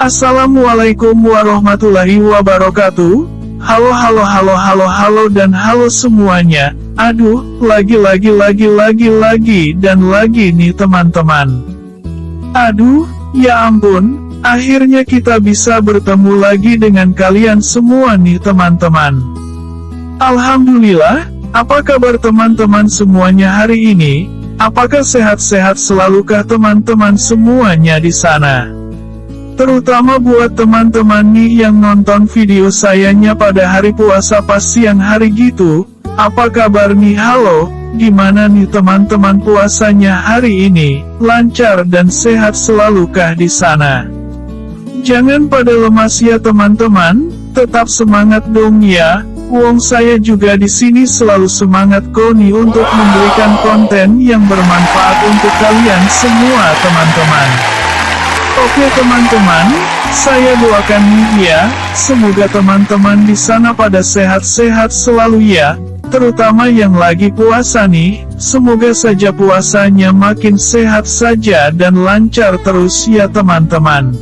Assalamualaikum warahmatullahi wabarakatuh. Halo dan halo semuanya. Aduh, lagi dan lagi nih teman-teman. Aduh, ya ampun, akhirnya kita bisa bertemu lagi dengan kalian semua nih teman-teman. Alhamdulillah, apa kabar teman-teman semuanya hari ini? Apakah sehat-sehat selalukah teman-teman semuanya di sana? Terutama buat teman-teman nih yang nonton video sayanya pada hari puasa pas siang hari gitu. Apa kabar nih? Halo, gimana nih teman-teman puasanya hari ini? Lancar dan sehat selalukah di sana? Jangan pada lemas ya teman-teman, tetap semangat dong ya. Wong saya juga di sini selalu semangat kok nih untuk memberikan konten yang bermanfaat untuk kalian semua teman-teman. Oke teman-teman, saya doakan nih ya, semoga teman-teman di sana pada sehat-sehat selalu ya, terutama yang lagi puasa nih, semoga saja puasanya makin sehat saja dan lancar terus ya teman-teman.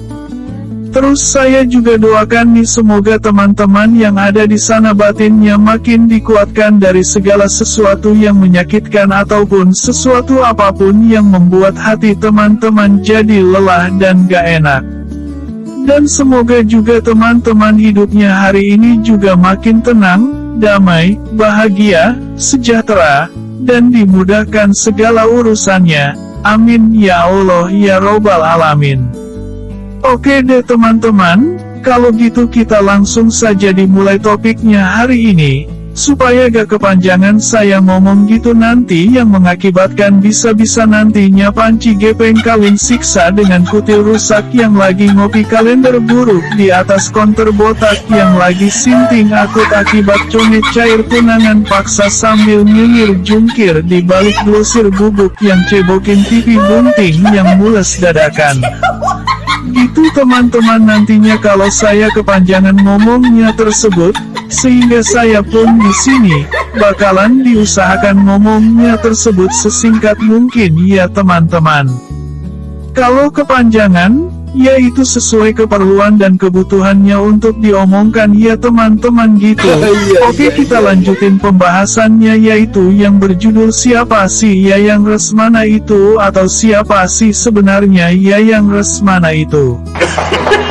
Terus saya juga doakan nih semoga teman-teman yang ada di sana batinnya makin dikuatkan dari segala sesuatu yang menyakitkan ataupun sesuatu apapun yang membuat hati teman-teman jadi lelah dan gak enak. Dan semoga juga teman-teman hidupnya hari ini juga makin tenang, damai, bahagia, sejahtera, dan dimudahkan segala urusannya. Amin ya Allah ya Robbal Alamin. Oke deh teman-teman, kalau gitu kita langsung saja dimulai topiknya hari ini, supaya gak kepanjangan saya ngomong gitu nanti yang mengakibatkan bisa-bisa nantinya panci gepeng kalian siksa dengan kutil rusak yang lagi ngopi kalender buruk di atas konter botak yang lagi sinting akut akibat conet cair tunangan paksa sambil nyinyir jungkir di balik glosir bubuk yang cebokin TV bunting yang mules dadakan. Itu teman-teman nantinya kalau saya kepanjangan ngomongnya tersebut, sehingga saya pun di sini bakalan diusahakan ngomongnya tersebut sesingkat mungkin ya teman-teman. Kalau kepanjangan, yaitu sesuai keperluan dan kebutuhannya untuk diomongkan ya teman-teman gitu. Oke kita lanjutin pembahasannya yaitu yang berjudul siapa sih Yayang Resmana itu atau siapa sih sebenarnya Yayang Resmana itu.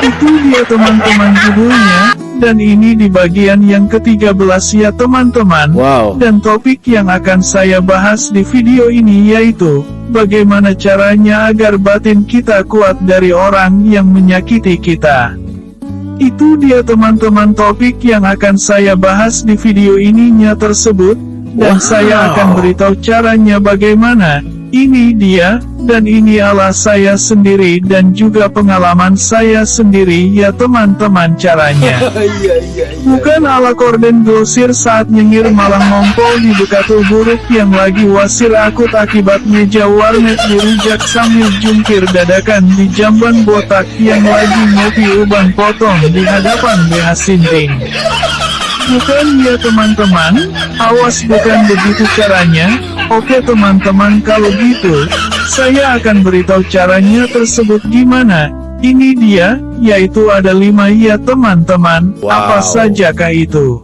Itu dia teman-teman judulnya, dan ini di bagian yang ke-13 ya teman-teman. Dan topik yang akan saya bahas di video ini yaitu, bagaimana caranya agar batin kita kuat dari orang yang menyakiti kita. Itu dia teman-teman topik yang akan saya bahas di video ininya tersebut, dan saya akan beritahu caranya bagaimana. Ini dia, dan ini adalah saya sendiri dan juga pengalaman saya sendiri ya teman-teman caranya. Bukan ala korden glosir saat nyengir malah ngompol di bekatul buruk yang lagi wasir akut akibat meja warnet dirujak sambil jungkir dadakan di jamban botak yang lagi ngopi uban potong di hadapan BH Sinting. Bukan ya teman-teman, awas bukan begitu caranya. Oke teman-teman kalau gitu, saya akan beritahu caranya tersebut gimana. Ini dia, yaitu ada 5 ya teman-teman. Apa sajakah itu?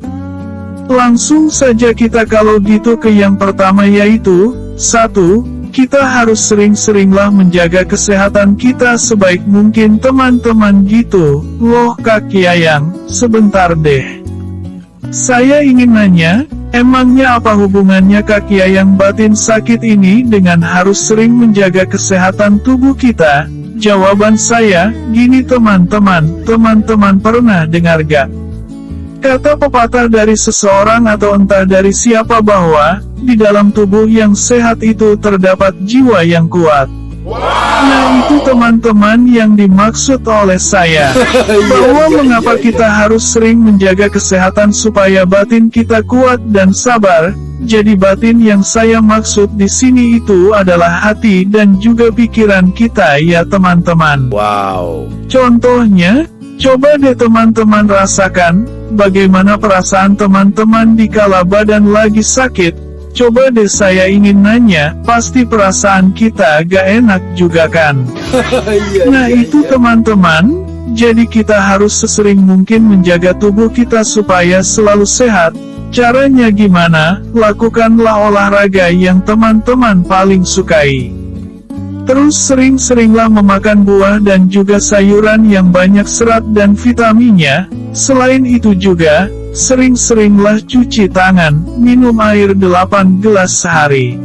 Langsung saja kita kalau gitu ke yang pertama yaitu, 1. Kita harus sering-seringlah menjaga kesehatan kita sebaik mungkin teman-teman gitu. Loh Kak Yayang, sebentar deh. Saya ingin nanya, emangnya apa hubungannya Kak Yayang batin sakit ini dengan harus sering menjaga kesehatan tubuh kita? Jawaban saya, gini teman-teman pernah dengar gak? Kata pepatah dari seseorang atau entah dari siapa bahwa, di dalam tubuh yang sehat itu terdapat jiwa yang kuat. Nah itu teman-teman yang dimaksud oleh saya, bahwa mengapa kita harus sering menjaga kesehatan supaya batin kita kuat dan sabar. Jadi batin yang saya maksud di sini itu adalah hati dan juga pikiran kita ya teman-teman. Contohnya, coba deh teman-teman rasakan, bagaimana perasaan teman-teman dikala badan lagi sakit. Coba deh saya ingin nanya, pasti perasaan kita gak enak juga kan? Nah itu teman-teman, Jadi kita harus sesering mungkin menjaga tubuh kita supaya selalu sehat. Caranya gimana? Lakukanlah olahraga yang teman-teman paling sukai. Terus sering-seringlah memakan buah dan juga sayuran yang banyak serat dan vitaminnya. Selain itu juga, sering-seringlah cuci tangan, minum air 8 gelas sehari.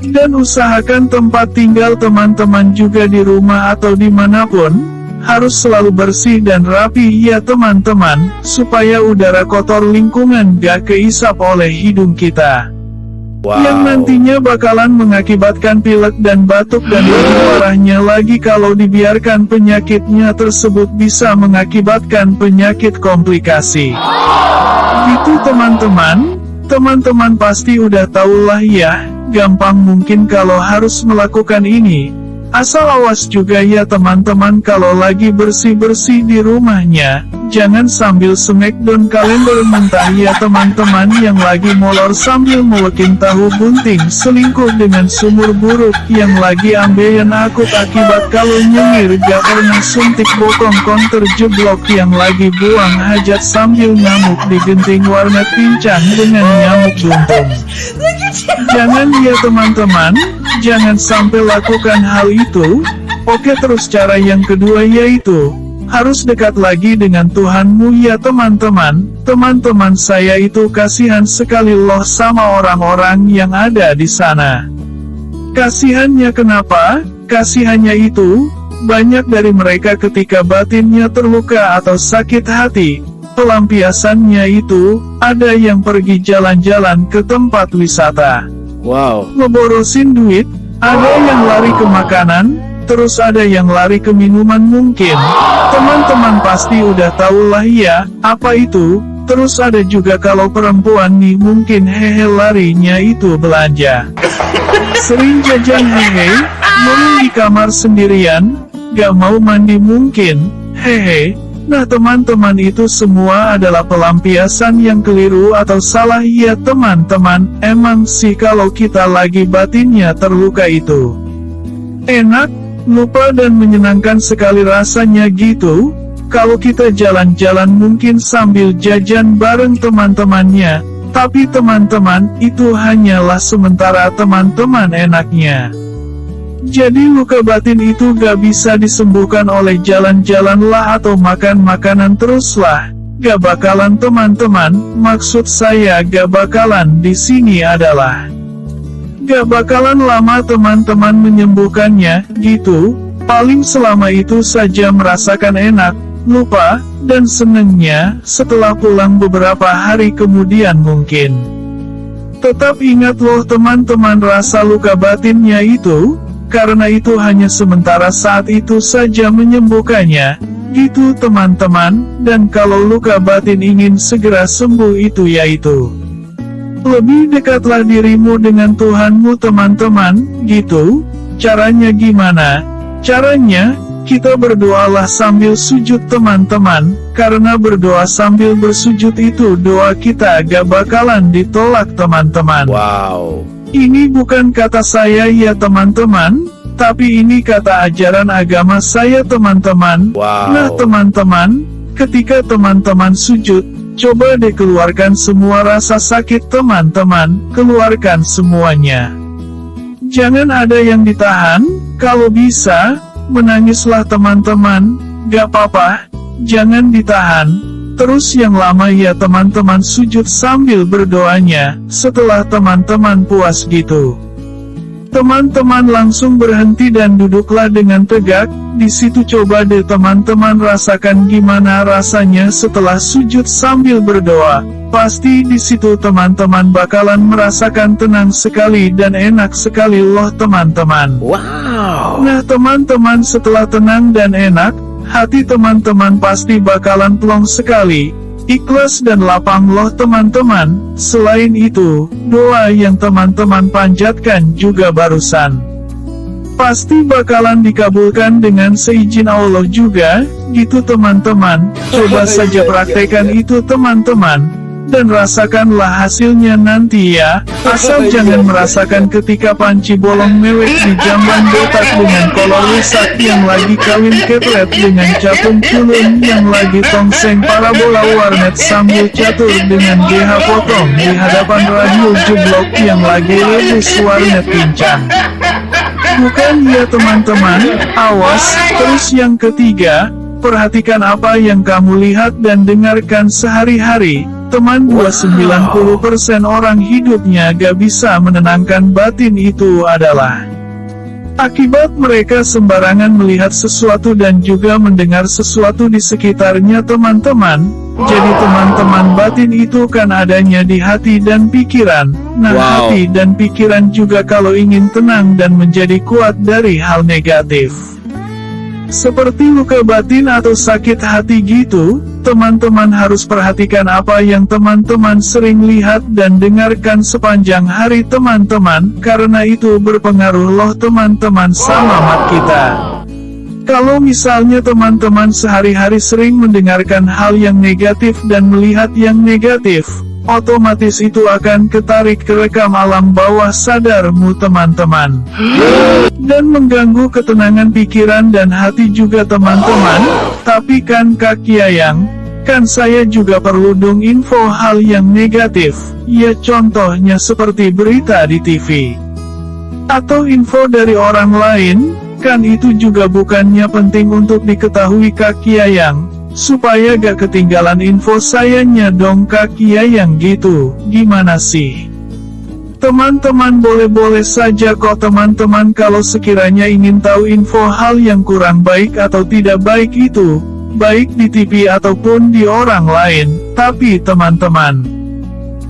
Dan usahakan tempat tinggal teman-teman juga di rumah atau dimanapun, harus selalu bersih dan rapi ya teman-teman, supaya udara kotor lingkungan gak keisap oleh hidung kita. Yang nantinya bakalan mengakibatkan pilek dan batuk dan lebih parahnya lagi kalau dibiarkan penyakitnya tersebut bisa mengakibatkan penyakit komplikasi. Gitu teman-teman, teman-teman pasti udah tahulah ya, gampang mungkin kalau harus melakukan ini. Asal awas juga ya teman-teman kalau lagi bersih-bersih di rumahnya, jangan sambil smackdown kalender mentah ya teman-teman yang lagi molor sambil mewekin tahu bunting selingkuh dengan sumur buruk yang lagi ambeien akut akibat kalau nyengir gak pernah suntik bokong konter jeblok yang lagi buang hajat sambil ngamuk di genting warnet pincang dengan nyamuk buntung. Jangan ya teman-teman, jangan sampai lakukan hal itu. Oke, terus cara yang kedua yaitu harus dekat lagi dengan Tuhanmu ya teman-teman. Teman-teman saya itu kasihan sekali loh sama orang-orang yang ada di sana. Kasihannya kenapa? Kasihannya itu, banyak dari mereka ketika batinnya terluka atau sakit hati, pelampiasannya itu, ada yang pergi jalan-jalan ke tempat wisata. Ngeborosin duit, ada yang lari ke makanan, terus ada yang lari ke minuman mungkin. Teman-teman pasti udah tahulah ya, apa itu. Terus ada juga kalau perempuan nih mungkin hehe larinya itu belanja. Sering jajan hehe, mulu di kamar sendirian, gak mau mandi mungkin, hehe. Nah teman-teman itu semua adalah pelampiasan yang keliru atau salah ya teman-teman. Emang sih kalau kita lagi batinnya terluka itu enak, lupa dan menyenangkan sekali rasanya gitu. Kalau kita jalan-jalan mungkin sambil jajan bareng teman-temannya, tapi teman-teman itu hanyalah sementara teman-teman enaknya. Jadi luka batin itu gak bisa disembuhkan oleh jalan-jalan lah atau makan makanan terus lah. Gak bakalan teman-teman, maksud saya gak bakalan di sini adalah gak bakalan lama teman-teman menyembuhkannya, gitu. Paling selama itu saja merasakan enak, lupa, dan senengnya, setelah pulang beberapa hari kemudian mungkin. Tetap ingat loh teman-teman rasa luka batinnya itu, karena itu hanya sementara saat itu saja menyembuhkannya, gitu teman-teman. Dan kalau luka batin ingin segera sembuh itu yaitu lebih dekatlah dirimu dengan Tuhanmu teman-teman, gitu. Caranya gimana? Caranya, kita berdoalah sambil sujud teman-teman, karena berdoa sambil bersujud itu doa kita gak bakalan ditolak teman-teman. Ini bukan kata saya ya teman-teman, tapi ini kata ajaran agama saya teman-teman. Nah teman-teman, ketika teman-teman sujud, coba deh keluarkan semua rasa sakit teman-teman, keluarkan semuanya. Jangan ada yang ditahan, kalau bisa, menangislah teman-teman, gak apa-apa, jangan ditahan. Terus yang lama ya teman-teman sujud sambil berdoanya, setelah teman-teman puas gitu. Teman-teman langsung berhenti dan duduklah dengan tegak, di situ coba deh teman-teman rasakan gimana rasanya setelah sujud sambil berdoa. Pasti di situ teman-teman bakalan merasakan tenang sekali dan enak sekali loh teman-teman. Nah teman-teman setelah tenang dan enak, hati teman-teman pasti bakalan plong sekali, ikhlas dan lapang loh teman-teman. Selain itu, doa yang teman-teman panjatkan juga barusan pasti bakalan dikabulkan dengan seizin Allah juga, gitu teman-teman. Coba saja praktekan itu teman-teman. dan rasakanlah hasilnya nanti ya. Asal jangan merasakan ketika panci bolong mewek di jamban botak dengan kolor rusak yang lagi kawin keplet dengan capung culun yang lagi tongseng parabola warnet sambil catur dengan GH potong di hadapan radio jublok yang lagi rebus warnet pincang. Bukan ya teman-teman, awas. Terus yang ketiga, perhatikan apa yang kamu lihat dan dengarkan sehari-hari. Teman 90% orang hidupnya gak bisa menenangkan batin, itu adalah akibat mereka sembarangan melihat sesuatu dan juga mendengar sesuatu di sekitarnya teman-teman. Jadi teman-teman, batin itu kan adanya di hati dan pikiran. Nah, hati dan pikiran juga kalau ingin tenang dan menjadi kuat dari hal negatif seperti luka batin atau sakit hati gitu, teman-teman harus perhatikan apa yang teman-teman sering lihat dan dengarkan sepanjang hari teman-teman, karena itu berpengaruh loh teman-teman sama mat kita. Kalau misalnya teman-teman sehari-hari sering mendengarkan hal yang negatif dan melihat yang negatif, otomatis itu akan ketarik ke rekam alam bawah sadarmu teman-teman, dan mengganggu ketenangan pikiran dan hati juga teman-teman. Tapi kan Kak Yayang, kan saya juga perlu dong info hal yang negatif, ya contohnya seperti berita di TV, atau info dari orang lain, kan itu juga bukannya penting untuk diketahui Kak Yayang, supaya gak ketinggalan info sayanya dong Kak Yayang gitu. Gimana sih? Teman-teman, boleh-boleh saja kok teman-teman kalau sekiranya ingin tahu info hal yang kurang baik atau tidak baik itu, baik di TV ataupun di orang lain. Tapi teman-teman,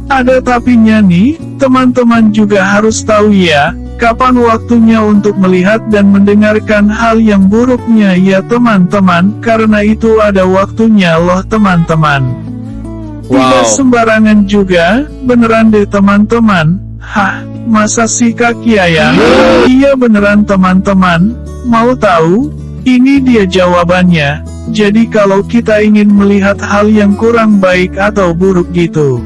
ada tapinya nih, teman-teman juga harus tahu ya, kapan waktunya untuk melihat dan mendengarkan hal yang buruknya ya teman-teman, karena itu ada waktunya loh teman-teman. Tidak sembarangan juga, beneran deh teman-teman. Hah, masa sih Kak Yayang? Iya beneran teman-teman, mau tahu? Ini dia jawabannya. Jadi kalau kita ingin melihat hal yang kurang baik atau buruk gitu,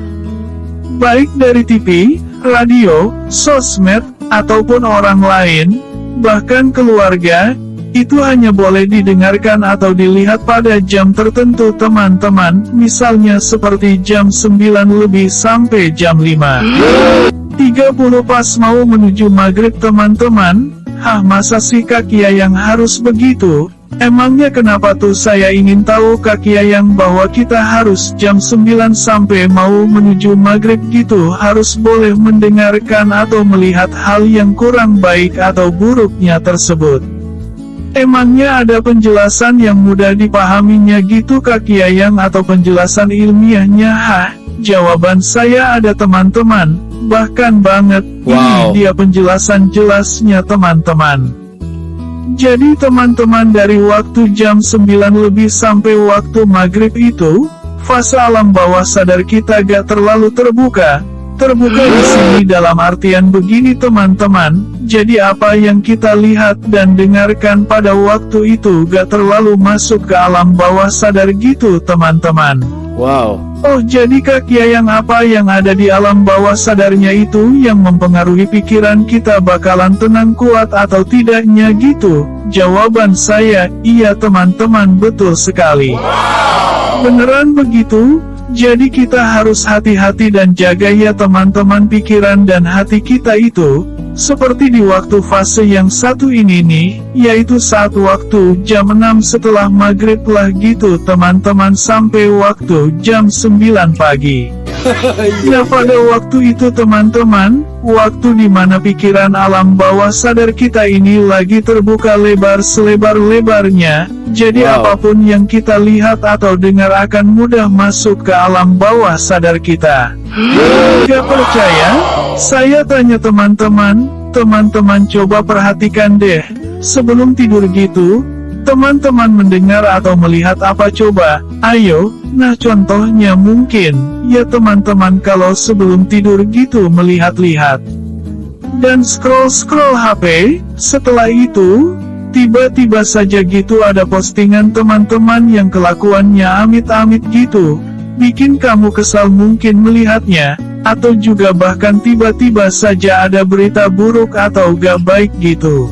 baik dari TV, radio, sosmed, ataupun orang lain, bahkan keluarga, itu hanya boleh didengarkan atau dilihat pada jam tertentu teman-teman, misalnya seperti jam 9 lebih sampai jam 5:30 pas mau menuju maghrib teman-teman. Hah, masa sih Kak Yayang harus begitu? Emangnya kenapa tuh? Saya ingin tahu Kak Yayang, bahwa kita harus jam 9 sampai mau menuju maghrib gitu harus boleh mendengarkan atau melihat hal yang kurang baik atau buruknya tersebut. Emangnya ada penjelasan yang mudah dipahaminya gitu Kak Yayang, atau penjelasan ilmiahnya? Hah, jawaban saya ada teman-teman, bahkan banget. Ini dia penjelasan jelasnya teman-teman. Jadi teman-teman, dari waktu jam 9 lebih sampai waktu maghrib itu, fase alam bawah sadar kita gak terlalu terbuka. Terbuka di sini dalam artian begini teman-teman, jadi apa yang kita lihat dan dengarkan pada waktu itu gak terlalu masuk ke alam bawah sadar gitu teman-teman. Wow. Oh, jadi Kak Yayang, apa yang ada di alam bawah sadarnya itu yang mempengaruhi pikiran kita bakalan tenang kuat atau tidaknya gitu? Jawaban saya, iya teman-teman, betul sekali. Beneran begitu? Jadi kita harus hati-hati dan jaga ya teman-teman pikiran dan hati kita itu, seperti di waktu fase yang satu ini nih, yaitu saat waktu jam 6 setelah maghrib lah gitu teman-teman sampai waktu jam 9 pagi. Nah pada waktu itu teman-teman, waktu dimana pikiran alam bawah sadar kita ini lagi terbuka lebar selebar-lebarnya, jadi apapun yang kita lihat atau dengar akan mudah masuk ke alam bawah sadar kita. Gak percaya? Saya tanya teman-teman, teman-teman coba perhatikan deh, sebelum tidur gitu, teman-teman mendengar atau melihat apa coba? Ayo, nah contohnya mungkin, ya teman-teman kalau sebelum tidur gitu melihat-lihat dan scroll-scroll HP, setelah itu, tiba-tiba saja gitu ada postingan teman-teman yang kelakuannya amit-amit gitu. bikin kamu kesal mungkin melihatnya, atau juga bahkan tiba-tiba saja ada berita buruk atau gak baik gitu.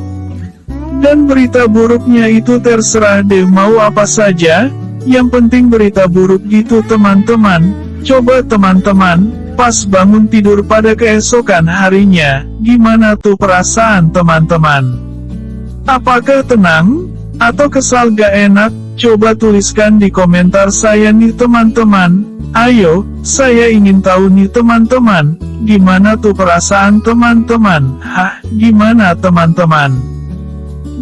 Dan berita buruknya itu terserah deh mau apa saja, yang penting berita buruk gitu teman-teman. Coba teman-teman, pas bangun tidur pada keesokan harinya, gimana tuh perasaan teman-teman? Apakah tenang? Atau kesal gak enak? Coba tuliskan di komentar saya nih teman-teman. Ayo, saya ingin tahu nih teman-teman, gimana tuh perasaan teman-teman? Hah, gimana teman-teman?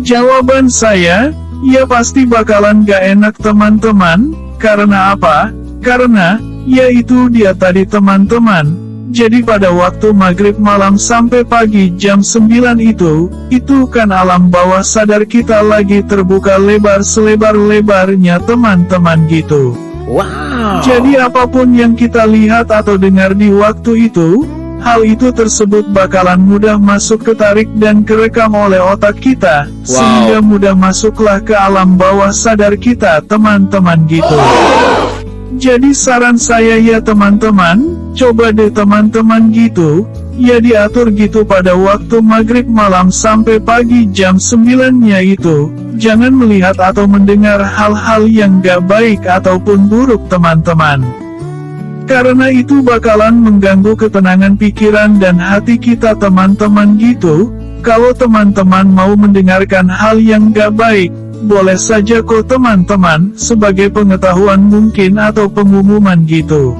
Jawaban saya, ya pasti bakalan gak enak teman-teman. Karena apa? Karena, yaitu dia tadi teman-teman. Jadi pada waktu maghrib malam sampai pagi jam 9 itu kan alam bawah sadar kita lagi terbuka lebar selebar-lebarnya teman-teman gitu. Wow. Jadi apapun yang kita lihat atau dengar di waktu itu, hal itu tersebut bakalan mudah masuk ketarik dan kerekam oleh otak kita, sehingga mudah masuklah ke alam bawah sadar kita teman-teman gitu. Jadi saran saya ya teman-teman, coba deh teman-teman gitu, ya diatur gitu pada waktu maghrib malam sampai pagi jam 9-nya itu, jangan melihat atau mendengar hal-hal yang gak baik ataupun buruk teman-teman. Karena itu bakalan mengganggu ketenangan pikiran dan hati kita teman-teman gitu. Kalau teman-teman mau mendengarkan hal yang gak baik, boleh saja kok teman-teman, sebagai pengetahuan mungkin atau pengumuman gitu.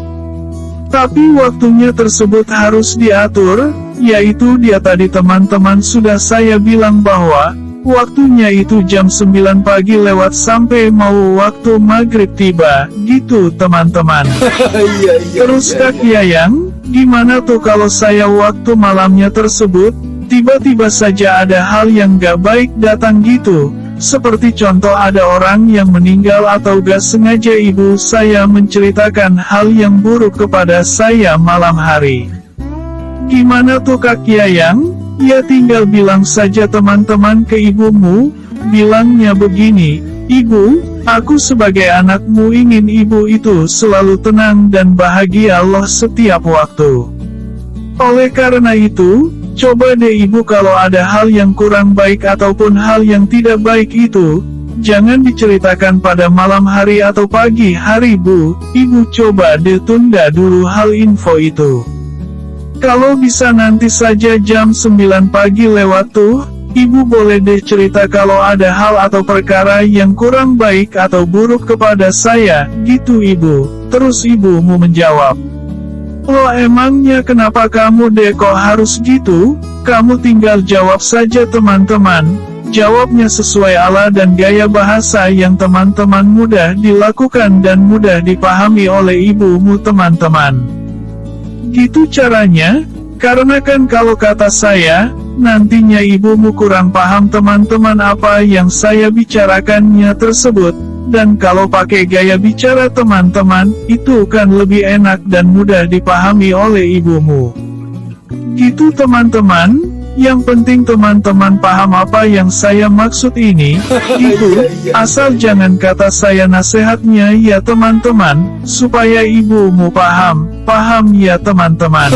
Tapi waktunya tersebut harus diatur, yaitu dia tadi teman-teman sudah saya bilang bahwa, waktunya itu jam 9 pagi lewat sampai mau waktu maghrib tiba, gitu teman-teman. Terus Kak Yayang, gimana tuh kalau saya waktu malamnya tersebut, tiba-tiba saja ada hal yang gak baik datang gitu? Seperti contoh ada orang yang meninggal atau gak sengaja ibu saya menceritakan hal yang buruk kepada saya malam hari. Gimana tuh Kak Yayang? Ya tinggal bilang saja teman-teman ke ibumu, bilangnya begini, Ibu, aku sebagai anakmu ingin ibu itu selalu tenang dan bahagia Allah setiap waktu. Oleh karena itu, coba deh ibu kalau ada hal yang kurang baik ataupun hal yang tidak baik itu, jangan diceritakan pada malam hari atau pagi hari bu, ibu coba deh tunda dulu hal info itu. Kalau bisa nanti saja jam 9 pagi lewat tuh, ibu boleh deh cerita kalau ada hal atau perkara yang kurang baik atau buruk kepada saya, gitu ibu. Terus ibumu menjawab, "Loh emangnya kenapa kamu deh kok harus gitu?" Kamu tinggal jawab saja teman-teman. Jawabnya sesuai ala dan gaya bahasa yang teman-teman mudah dilakukan dan mudah dipahami oleh ibumu teman-teman. Gitu caranya, karena kan kalau kata saya, nantinya ibumu kurang paham teman-teman apa yang saya bicarakannya tersebut. Dan kalau pakai gaya bicara teman-teman, itu kan lebih enak dan mudah dipahami oleh ibumu. Gitu teman-teman, yang penting teman-teman paham apa yang saya maksud ini, gitu, asal jangan kata saya nasihatnya ya teman-teman, supaya ibumu paham ya teman-teman.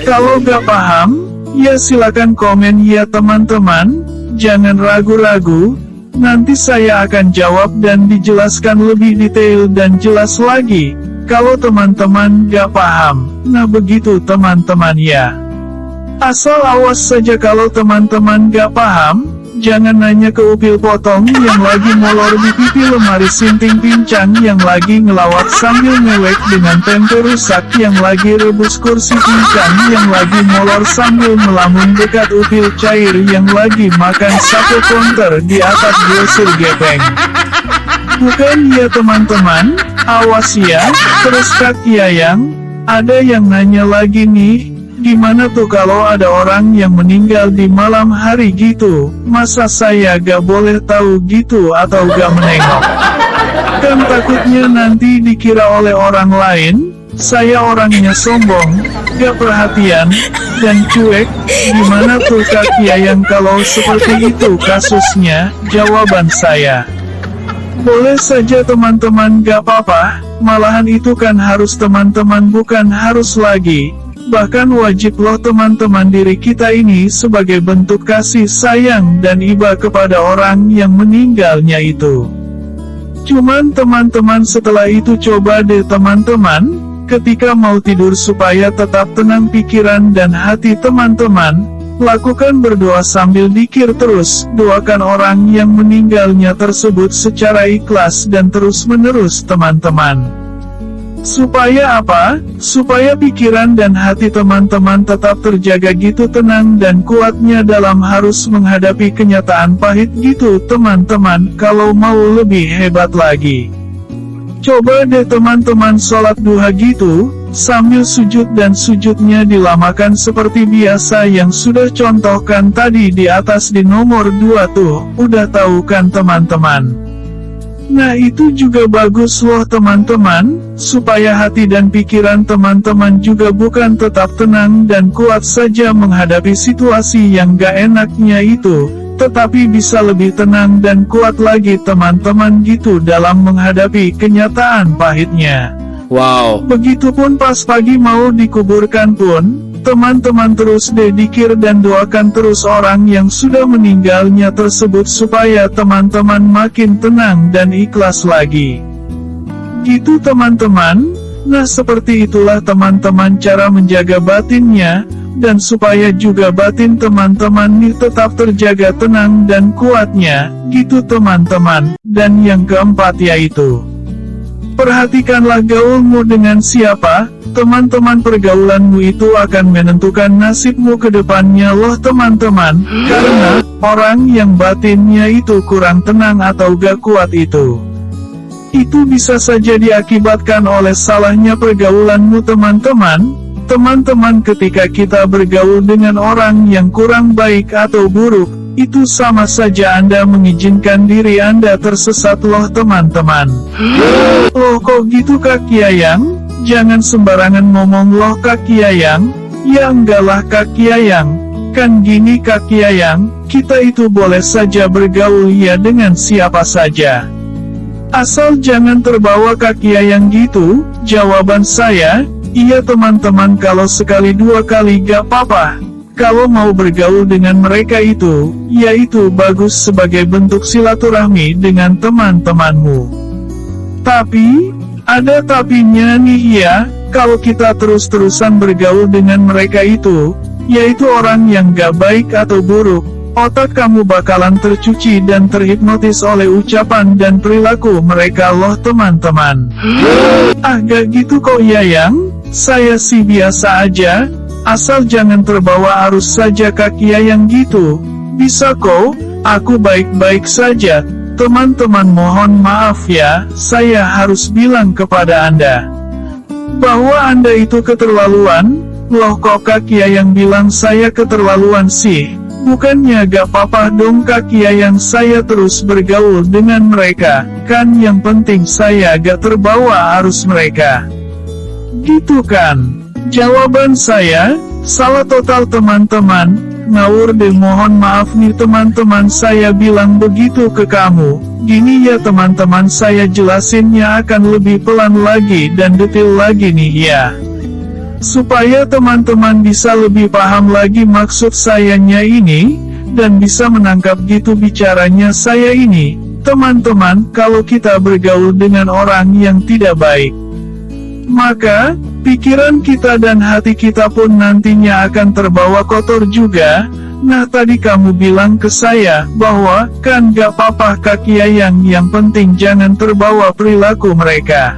Kalau gak paham, ya silakan komen ya teman-teman, jangan ragu-ragu. Nanti saya akan jawab dan dijelaskan lebih detail dan jelas lagi, kalau teman-teman gak paham. Nah begitu teman-teman ya. Asal awas saja kalau teman-teman gak paham, jangan nanya ke upil potong yang lagi molor di pipi lemari sinting pincang yang lagi ngelawak sambil ngewek dengan tempe rusak yang lagi rebus kursi pincang yang lagi molor sambil melamun dekat upil cair yang lagi makan sate konter di atap grosir gepeng. Bukan ya teman-teman, awas ya. Terus Kak Yayang, ada yang nanya lagi nih, gimana tuh kalau ada orang yang meninggal di malam hari gitu, masa saya gak boleh tahu gitu atau gak menengok? Kan takutnya nanti dikira oleh orang lain, saya orangnya sombong, gak perhatian, dan cuek. Gimana tuh Kak Yayang kalau seperti itu kasusnya? Jawaban saya, Boleh saja teman-teman, gak apa-apa, malahan itu kan harus teman-teman, bukan harus lagi. Bahkan wajib loh teman-teman, diri kita ini sebagai bentuk kasih sayang dan iba kepada orang yang meninggalnya itu. Cuman teman-teman, setelah itu coba deh teman-teman, ketika mau tidur supaya tetap tenang pikiran dan hati teman-teman, lakukan berdoa sambil dzikir terus, doakan orang yang meninggalnya tersebut secara ikhlas dan terus-menerus teman-teman. Supaya apa? Supaya pikiran dan hati teman-teman tetap terjaga gitu, tenang dan kuatnya dalam harus menghadapi kenyataan pahit gitu teman-teman. Kalau mau lebih hebat lagi, coba deh teman-teman sholat duha gitu, sambil sujud, dan sujudnya dilamakan seperti biasa yang sudah contohkan tadi di atas di nomor 2 tuh, udah tahu kan teman-teman. Nah itu juga bagus loh teman-teman, supaya hati dan pikiran teman-teman juga bukan tetap tenang dan kuat saja menghadapi situasi yang gak enaknya itu, tetapi bisa lebih tenang dan kuat lagi teman-teman gitu dalam menghadapi kenyataan pahitnya. Wow. Begitupun pas pagi mau dikuburkan pun, teman-teman terus dzikir dan doakan terus orang yang sudah meninggalnya tersebut supaya teman-teman makin tenang dan ikhlas lagi. Gitu teman-teman. Nah seperti itulah teman-teman cara menjaga batinnya, dan supaya juga batin teman-teman nih tetap terjaga tenang dan kuatnya, gitu teman-teman. Dan yang keempat yaitu, perhatikanlah gaulmu dengan siapa, teman-teman, pergaulanmu itu akan menentukan nasibmu ke depannya loh teman-teman, karena orang yang batinnya itu kurang tenang atau gak kuat itu bisa saja diakibatkan oleh salahnya pergaulanmu teman-teman. Teman-teman, ketika kita bergaul dengan orang yang kurang baik atau buruk, itu sama saja Anda mengizinkan diri Anda tersesat loh teman-teman. Loh kok gitu Kak Kiayang? Jangan sembarangan ngomong loh Kak Kiayang. Ya enggak lah Kak Kiayang. Kan gini Kak Kiayang, kita itu boleh saja bergaul ya dengan siapa saja, asal jangan terbawa Kak Kiayang gitu. Jawaban saya, iya teman-teman, kalau sekali dua kali gak apa-apa. Kalau mau bergaul dengan mereka itu, yaitu bagus sebagai bentuk silaturahmi dengan teman-temanmu. Tapi, ada tapinya nih ya, kalau kita terus-terusan bergaul dengan mereka itu, yaitu orang yang gak baik atau buruk, otak kamu bakalan tercuci dan terhipnotis oleh ucapan dan perilaku mereka loh teman-teman. Ah gak gitu kok Yayang, saya sih biasa aja. Asal jangan terbawa arus saja Kak Yayang gitu. Bisa kok, aku baik-baik saja. Teman-teman mohon maaf ya, saya harus bilang kepada Anda bahwa Anda itu keterlaluan. Loh kok Kak Yayang bilang saya keterlaluan sih? Bukannya gak apa-apa dong Kak Yayang saya terus bergaul dengan mereka, kan yang penting saya gak terbawa arus mereka. Gitu kan? Jawaban saya, salah total teman-teman, ngawur deh, mohon maaf nih teman-teman, saya bilang begitu ke kamu. Gini ya teman-teman, saya jelasinnya akan lebih pelan lagi dan detail lagi nih ya, supaya teman-teman bisa lebih paham lagi maksud sayanya ini, dan bisa menangkap gitu bicaranya saya ini. Teman-teman, kalau kita bergaul dengan orang yang tidak baik, maka pikiran kita dan hati kita pun nantinya akan terbawa kotor juga. Nah tadi kamu bilang ke saya bahwa kan gak apa-apa Kak Yayang, yang penting jangan terbawa perilaku mereka.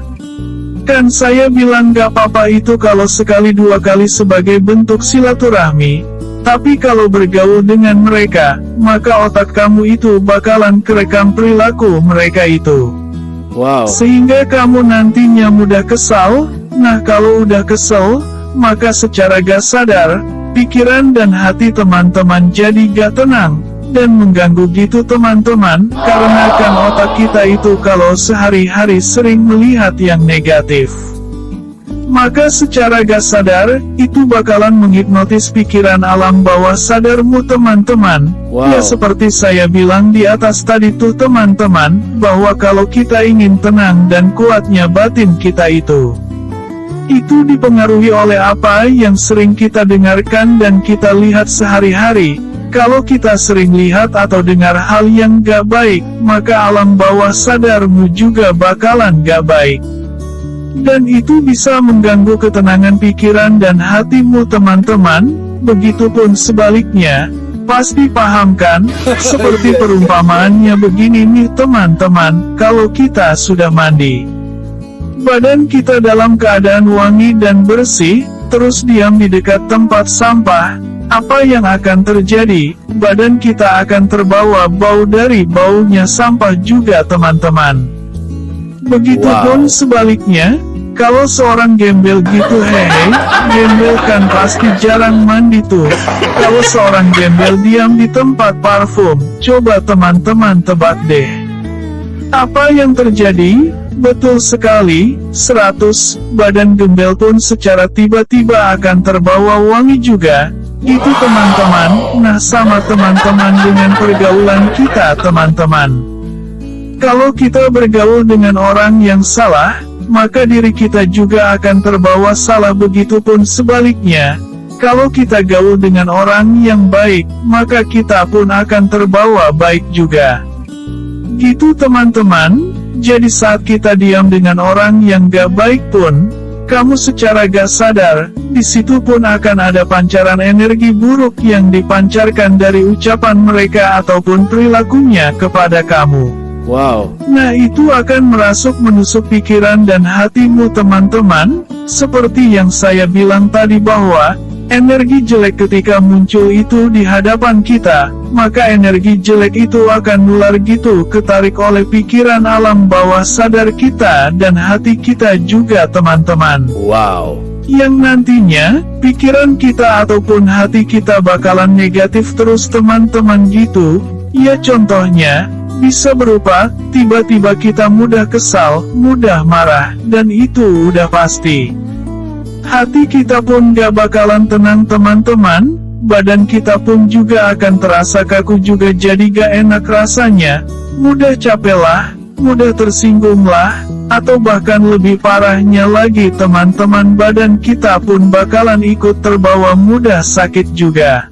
Kan saya bilang gak apa-apa itu kalau sekali dua kali sebagai bentuk silaturahmi. Tapi kalau bergaul dengan mereka, maka otak kamu itu bakalan kerekam perilaku mereka itu. Wow. Sehingga kamu nantinya mudah kesal. Nah kalau udah kesel, maka secara gak sadar, pikiran dan hati teman-teman jadi gak tenang, dan mengganggu gitu teman-teman, karena kan otak kita itu kalau sehari-hari sering melihat yang negatif. maka secara gak sadar, itu bakalan menghipnotis pikiran alam bawah sadarmu teman-teman. Ya seperti saya bilang di atas tadi tuh teman-teman, bahwa kalau kita ingin tenang dan kuatnya batin kita itu dipengaruhi oleh apa yang sering kita dengarkan dan kita lihat sehari-hari. Kalau kita sering lihat atau dengar hal yang gak baik, maka alam bawah sadarmu juga bakalan gak baik. Dan itu bisa mengganggu ketenangan pikiran dan hatimu teman-teman. Begitupun sebaliknya, pasti paham kan? Seperti perumpamaannya begini nih teman-teman, kalau kita sudah mandi, badan kita dalam keadaan wangi dan bersih, terus diam di dekat tempat sampah, apa yang akan terjadi? Badan kita akan terbawa bau dari baunya sampah juga teman-teman. Begitupun sebaliknya, kalau seorang gembel gitu hehe, gembel kan pasti jarang mandi tuh. Kalau seorang gembel diam di tempat parfum, coba teman-teman tebak deh. Apa yang terjadi? Betul sekali, 100, badan gembel pun secara tiba-tiba akan terbawa wangi juga. Itu teman-teman, nah sama teman-teman dengan pergaulan kita teman-teman. Kalau kita bergaul dengan orang yang salah, maka diri kita juga akan terbawa salah. Begitupun sebaliknya, kalau kita gaul dengan orang yang baik, maka kita pun akan terbawa baik juga. Gitu teman-teman, jadi saat kita diam dengan orang yang gak baik pun, kamu secara gak sadar, disitu pun akan ada pancaran energi buruk yang dipancarkan dari ucapan mereka ataupun perilakunya kepada kamu. Nah itu akan menusuk pikiran dan hatimu teman-teman, seperti yang saya bilang tadi bahwa, energi jelek ketika muncul itu di hadapan kita, maka energi jelek itu akan nular gitu ketarik oleh pikiran alam bawah sadar kita dan hati kita juga teman-teman. Yang nantinya, pikiran kita ataupun hati kita bakalan negatif terus teman-teman gitu. Ya contohnya, bisa berupa, tiba-tiba kita mudah kesal, mudah marah, dan itu udah pasti. Hati kita pun gak bakalan tenang teman-teman, badan kita pun juga akan terasa kaku juga jadi gak enak rasanya, mudah capek lah, mudah tersinggung lah, atau bahkan lebih parahnya lagi teman-teman badan kita pun bakalan ikut terbawa mudah sakit juga.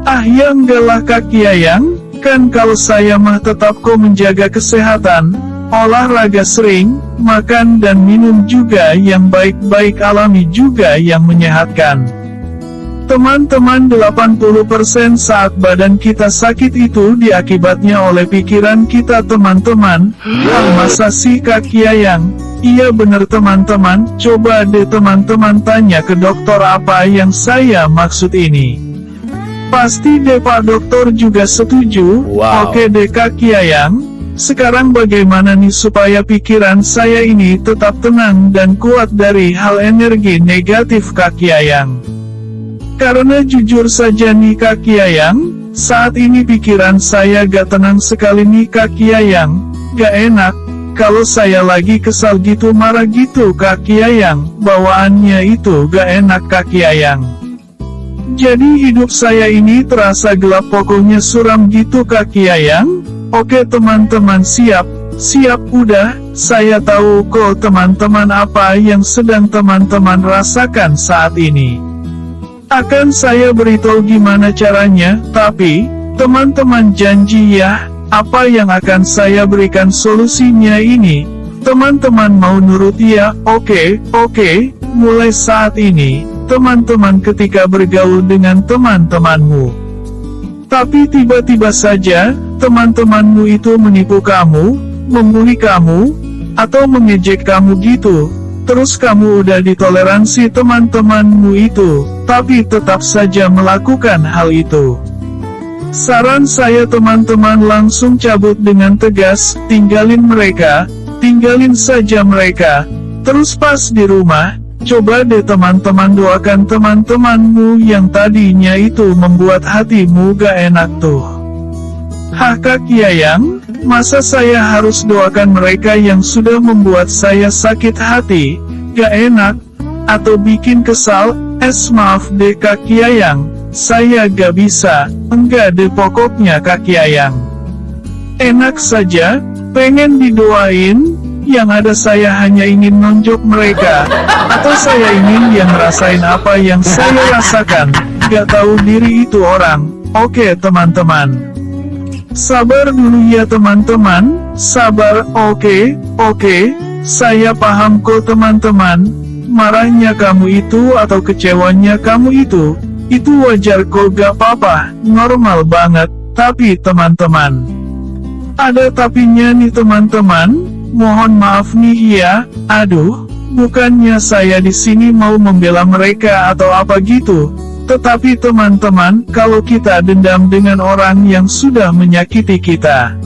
Ah ya enggak lah Kak Yayang. Kan kalau saya mah tetap kok menjaga kesehatan, olahraga sering, makan dan minum juga yang baik-baik alami juga yang menyehatkan. Teman-teman 80% saat badan kita sakit itu diakibatnya oleh pikiran kita teman-teman. Masa sih Kak Yayang? Iya bener teman-teman, coba deh teman-teman tanya ke dokter apa yang saya maksud ini. Pasti deh Pak Dokter juga setuju. Oke deh Kak Yayang, sekarang bagaimana nih supaya pikiran saya ini tetap tenang dan kuat dari hal energi negatif Kak Yayang? Karena jujur saja nih Kak Yayang, saat ini pikiran saya gak tenang sekali nih Kak Yayang, gak enak. Kalau saya lagi kesal gitu marah gitu Kak Yayang, bawaannya itu gak enak Kak Yayang. Jadi hidup saya ini terasa gelap pokoknya suram gitu Kak Yayang. Oke teman-teman siap udah, saya tahu kok teman-teman apa yang sedang teman-teman rasakan saat ini. Akan saya beritahu gimana caranya, tapi, teman-teman janji ya, apa yang akan saya berikan solusinya ini. Teman-teman mau nurut ya? Oke, mulai saat ini. Teman-teman ketika bergaul dengan teman-temanmu, tapi tiba-tiba saja, teman-temanmu itu menipu kamu, membuli kamu, atau mengejek kamu gitu, terus kamu udah ditoleransi teman-temanmu itu, tapi tetap saja melakukan hal itu. Saran saya teman-teman langsung cabut dengan tegas, tinggalin mereka, tinggalin saja mereka, terus pas di rumah, coba deh teman-teman doakan teman-temanmu yang tadinya itu membuat hatimu gak enak tuh. Hah Kak Yayang, masa saya harus doakan mereka yang sudah membuat saya sakit hati, gak enak? atau bikin kesal. Maaf deh Kak Yayang, saya gak bisa. Enggak deh pokoknya Kak Yayang. Enak saja, pengen didoain, yang ada saya hanya ingin nonjok mereka, atau saya ingin yang ngerasain apa yang saya rasakan. Gak tahu diri itu orang. Oke teman-teman, sabar dulu ya teman-teman, sabar. Oke, saya paham kok teman-teman. Marahnya kamu itu atau kecewanya kamu itu wajar kok, gak apa-apa, normal banget. Tapi teman-teman, ada tapinya nih teman-teman. Mohon maaf nih ya. Aduh, bukannya saya di sini mau membela mereka atau apa gitu. Tetapi teman-teman, kalau kita dendam dengan orang yang sudah menyakiti kita,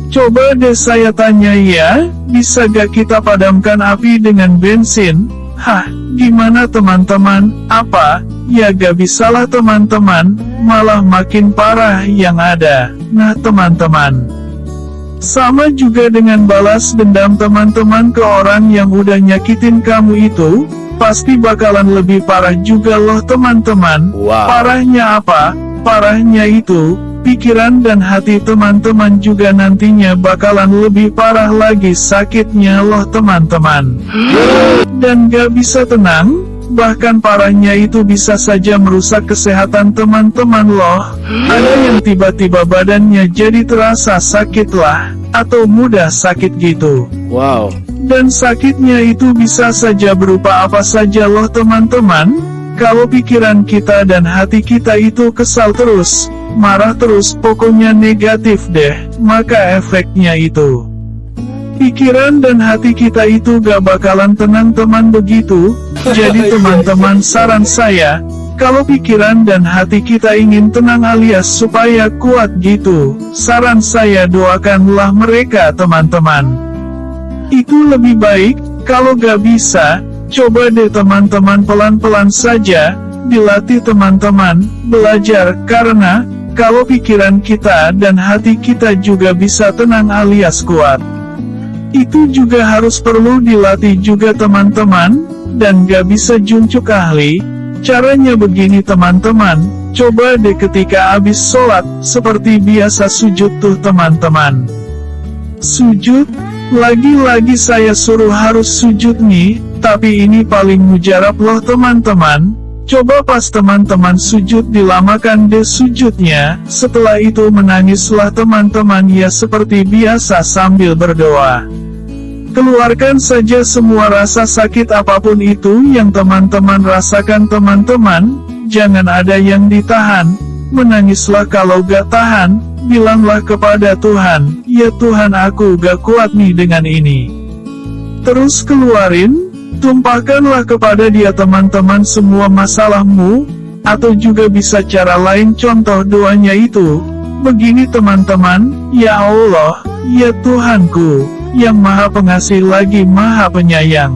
coba deh saya tanya ya, bisa gak kita padamkan api dengan bensin? Hah, gimana teman-teman? Apa? Ya gak bisalah teman-teman, malah makin parah yang ada. Nah teman-teman, sama juga dengan balas dendam teman-teman ke orang yang udah nyakitin kamu itu, pasti bakalan lebih parah juga loh teman-teman. Parahnya apa? Parahnya itu, pikiran dan hati teman-teman juga nantinya bakalan lebih parah lagi sakitnya loh teman-teman. Dan gak bisa tenang, bahkan parahnya itu bisa saja merusak kesehatan teman-teman loh. Ada yang tiba-tiba badannya jadi terasa sakit lah, atau mudah sakit gitu. Wow. Dan sakitnya itu bisa saja berupa apa saja loh teman-teman. Kalau pikiran kita dan hati kita itu kesal terus, marah terus, pokoknya negatif deh, maka efeknya itu, pikiran dan hati kita itu gak bakalan tenang teman begitu. Jadi teman-teman, saran saya, kalau pikiran dan hati kita ingin tenang alias supaya kuat gitu, saran saya doakanlah mereka teman-teman. Itu lebih baik. Kalau gak bisa, coba deh teman-teman pelan-pelan saja, dilatih teman-teman, belajar, karena kalau pikiran kita dan hati kita juga bisa tenang alias kuat, itu juga harus perlu dilatih juga teman-teman, dan gak bisa juncuk ahli. Caranya begini teman-teman, coba deh ketika habis sholat, seperti biasa sujud tuh teman-teman. Sujud, lagi-lagi saya suruh harus sujud nih, tapi ini paling mujarab loh teman-teman. Coba pas teman-teman sujud dilamakan deh sujudnya, setelah itu menangislah teman-teman ya seperti biasa sambil berdoa. Keluarkan saja semua rasa sakit apapun itu yang teman-teman rasakan teman-teman, jangan ada yang ditahan. Menangislah kalau gak tahan, bilanglah kepada Tuhan, ya Tuhan aku gak kuat nih dengan ini. Terus keluarin, tumpahkanlah kepada Dia teman-teman semua masalahmu, atau juga bisa cara lain contoh doanya itu. Begini teman-teman, ya Allah, ya Tuhanku, yang Maha Pengasih lagi Maha Penyayang.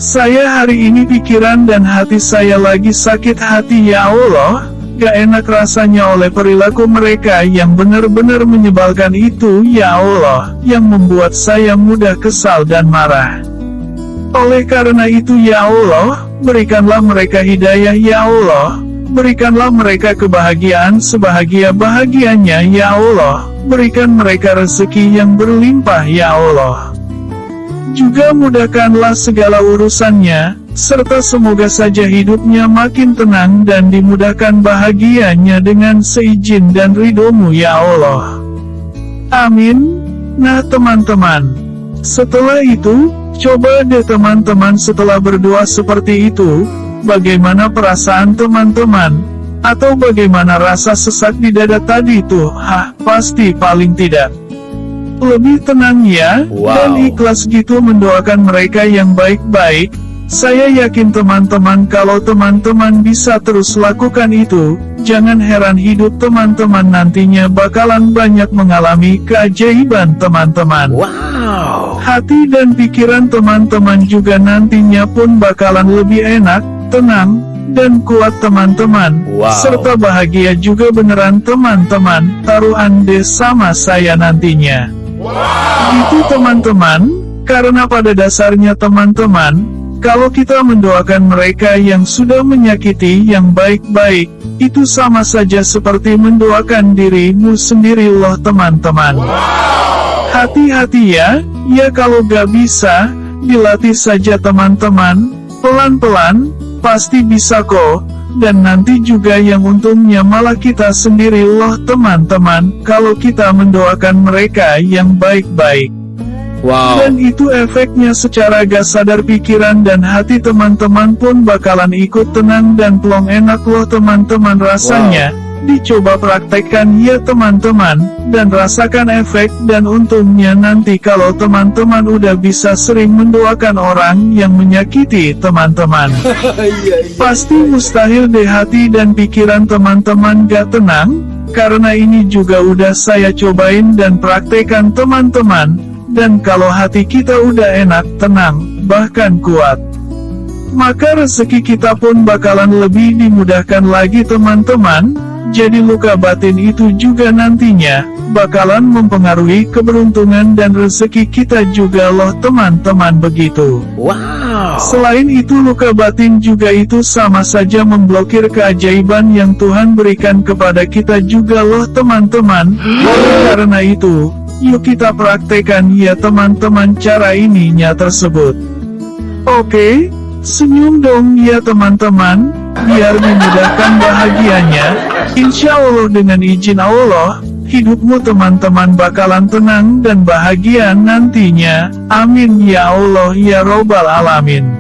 Saya hari ini pikiran dan hati saya lagi sakit hati ya Allah, gak enak rasanya oleh perilaku mereka yang benar-benar menyebalkan itu ya Allah, yang membuat saya mudah kesal dan marah. Oleh karena itu ya Allah, berikanlah mereka hidayah ya Allah, berikanlah mereka kebahagiaan sebahagia-bahagianya ya Allah, berikan mereka rezeki yang berlimpah ya Allah. Juga mudahkanlah segala urusannya, serta semoga saja hidupnya makin tenang dan dimudahkan bahagianya dengan seizin dan ridho-Mu ya Allah. Amin. Nah teman-teman, setelah itu, coba deh teman-teman setelah berdoa seperti itu, bagaimana perasaan teman-teman? Atau bagaimana rasa sesak di dada tadi tuh? Hah, pasti paling tidak lebih tenang ya, dan ikhlas gitu mendoakan mereka yang baik-baik. Saya yakin teman-teman kalau teman-teman bisa terus lakukan itu, jangan heran hidup teman-teman nantinya bakalan banyak mengalami keajaiban teman-teman. Hati dan pikiran teman-teman juga nantinya pun bakalan lebih enak, tenang, dan kuat teman-teman, serta bahagia juga beneran teman-teman, taruhan deh sama saya nantinya. Itu teman-teman, karena pada dasarnya teman-teman, kalau kita mendoakan mereka yang sudah menyakiti yang baik-baik, itu sama saja seperti mendoakan dirimu sendiri loh teman-teman. Hati-hati ya kalau gak bisa, dilatih saja teman-teman, pelan-pelan, pasti bisa kok. Dan nanti juga yang untungnya malah kita sendiri loh teman-teman, kalau kita mendoakan mereka yang baik-baik. Wow. Dan itu efeknya secara gak sadar pikiran dan hati teman-teman pun bakalan ikut tenang dan plong enak loh teman-teman rasanya. Dicoba praktekkan ya teman-teman, dan rasakan efek dan untungnya nanti kalau teman-teman udah bisa sering mendoakan orang yang menyakiti teman-teman. Pasti mustahil deh hati dan pikiran teman-teman gak tenang, karena ini juga udah saya cobain dan praktekkan teman-teman, dan kalau hati kita udah enak, tenang, bahkan kuat, maka rezeki kita pun bakalan lebih dimudahkan lagi teman-teman. Jadi luka batin itu juga nantinya bakalan mempengaruhi keberuntungan dan rezeki kita juga loh teman-teman begitu. Wow. Selain itu luka batin juga itu sama saja memblokir keajaiban yang Tuhan berikan kepada kita juga loh teman-teman. Karena itu, yuk kita praktekkan ya teman-teman cara ininya tersebut. Oke, senyum dong ya teman-teman, biar memudahkan bahagianya. Insya Allah dengan izin Allah, hidupmu teman-teman bakalan tenang dan bahagia nantinya. Amin ya Allah ya Robbal Alamin.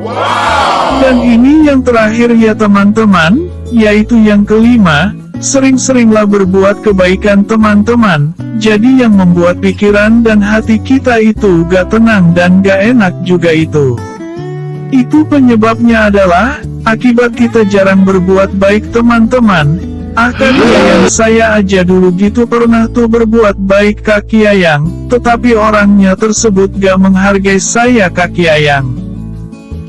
Dan ini yang terakhir ya teman-teman, yaitu yang kelima, sering-seringlah berbuat kebaikan teman-teman. Jadi yang membuat pikiran dan hati kita itu gak tenang dan gak enak juga itu. Itu penyebabnya adalah akibat kita jarang berbuat baik teman-teman. Akan yang saya aja dulu gitu pernah tuh berbuat baik Kaki Ayang, tetapi orangnya tersebut gak menghargai saya Kaki Ayang.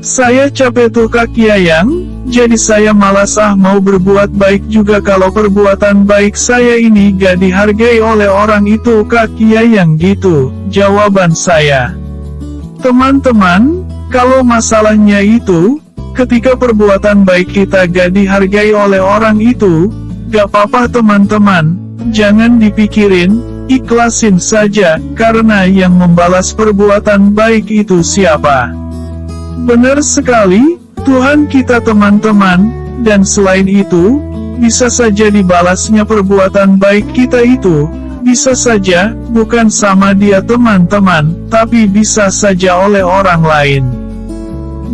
Saya capek tuh Kaki Ayang, jadi saya malas mau berbuat baik juga kalau perbuatan baik saya ini gak dihargai oleh orang itu Kaki Ayang gitu, jawaban saya. Teman-teman, kalau masalahnya itu, ketika perbuatan baik kita gak dihargai oleh orang itu, gak apa-apa teman-teman, jangan dipikirin, ikhlasin saja, karena yang membalas perbuatan baik itu siapa? Benar sekali, Tuhan kita teman-teman, dan selain itu, bisa saja dibalasnya perbuatan baik kita itu, bisa saja, bukan sama dia teman-teman, tapi bisa saja oleh orang lain.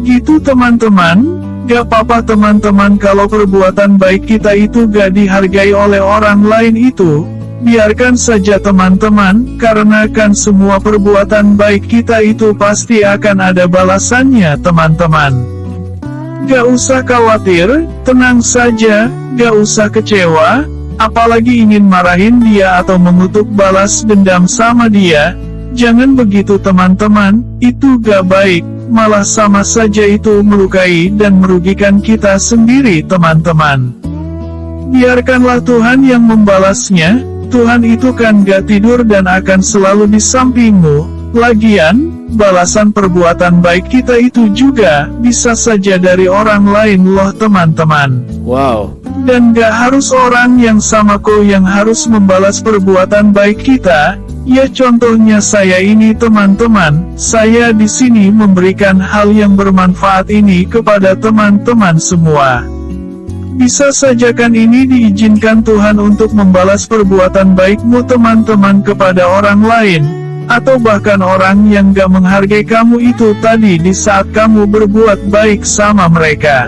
Gitu teman-teman. Gak apa-apa teman-teman kalau perbuatan baik kita itu gak dihargai oleh orang lain itu. Biarkan saja teman-teman, karena kan semua perbuatan baik kita itu pasti akan ada balasannya teman-teman. Gak usah khawatir, tenang saja, gak usah kecewa, apalagi ingin marahin dia atau mengutuk balas dendam sama dia. Jangan begitu teman-teman, itu gak baik. Malah sama saja itu melukai dan merugikan kita sendiri teman-teman. Biarkanlah Tuhan yang membalasnya, Tuhan itu kan gak tidur dan akan selalu di sampingmu. Lagian, balasan perbuatan baik kita itu juga bisa saja dari orang lain loh teman-teman. Wow. Dan gak harus orang yang sama kok yang harus membalas perbuatan baik kita. Ya contohnya saya ini teman-teman, saya di sini memberikan hal yang bermanfaat ini kepada teman-teman semua. Bisa saja kan ini diizinkan Tuhan untuk membalas perbuatan baikmu teman-teman kepada orang lain, atau bahkan orang yang gak menghargai kamu itu tadi di saat kamu berbuat baik sama mereka.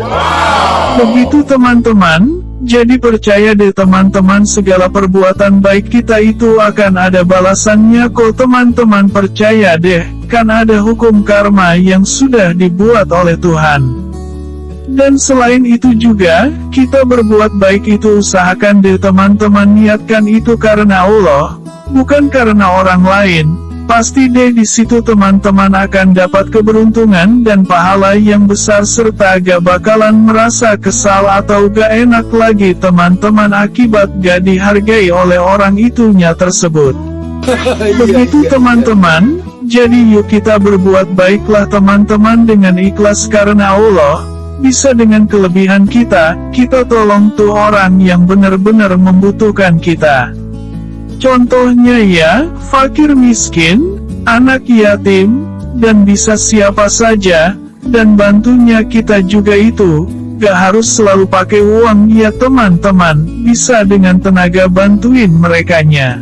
Begitu teman-teman. Jadi percaya deh teman-teman, segala perbuatan baik kita itu akan ada balasannya kok teman-teman, percaya deh, kan ada hukum karma yang sudah dibuat oleh Tuhan. Dan selain itu juga, kita berbuat baik itu usahakan deh teman-teman, niatkan itu karena Allah, bukan karena orang lain. Pasti deh di situ teman-teman akan dapat keberuntungan dan pahala yang besar serta gak bakalan merasa kesal atau gak enak lagi teman-teman akibat gak dihargai oleh orang itunya tersebut. Begitu teman-teman, Jadi yuk kita berbuat baiklah teman-teman dengan ikhlas karena Allah bisa dengan kelebihan kita tolong tuh orang yang benar-benar membutuhkan kita. Contohnya ya, fakir miskin, anak yatim, dan bisa siapa saja, dan bantunya kita juga itu, gak harus selalu pakai uang ya teman-teman, bisa dengan tenaga bantuin merekanya.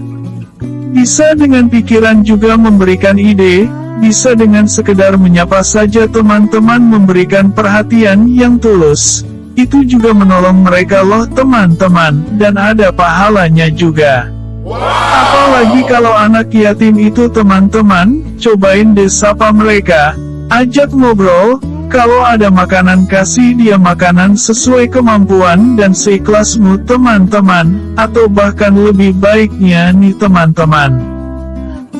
Bisa dengan pikiran juga memberikan ide, bisa dengan sekedar menyapa saja teman-teman memberikan perhatian yang tulus. Itu juga menolong mereka loh teman-teman, dan ada pahalanya juga. Apalagi kalau anak yatim itu teman-teman, cobain deh sapa mereka, ajak ngobrol, kalau ada makanan kasih dia makanan sesuai kemampuan dan seikhlasmu teman-teman, atau bahkan lebih baiknya nih teman-teman.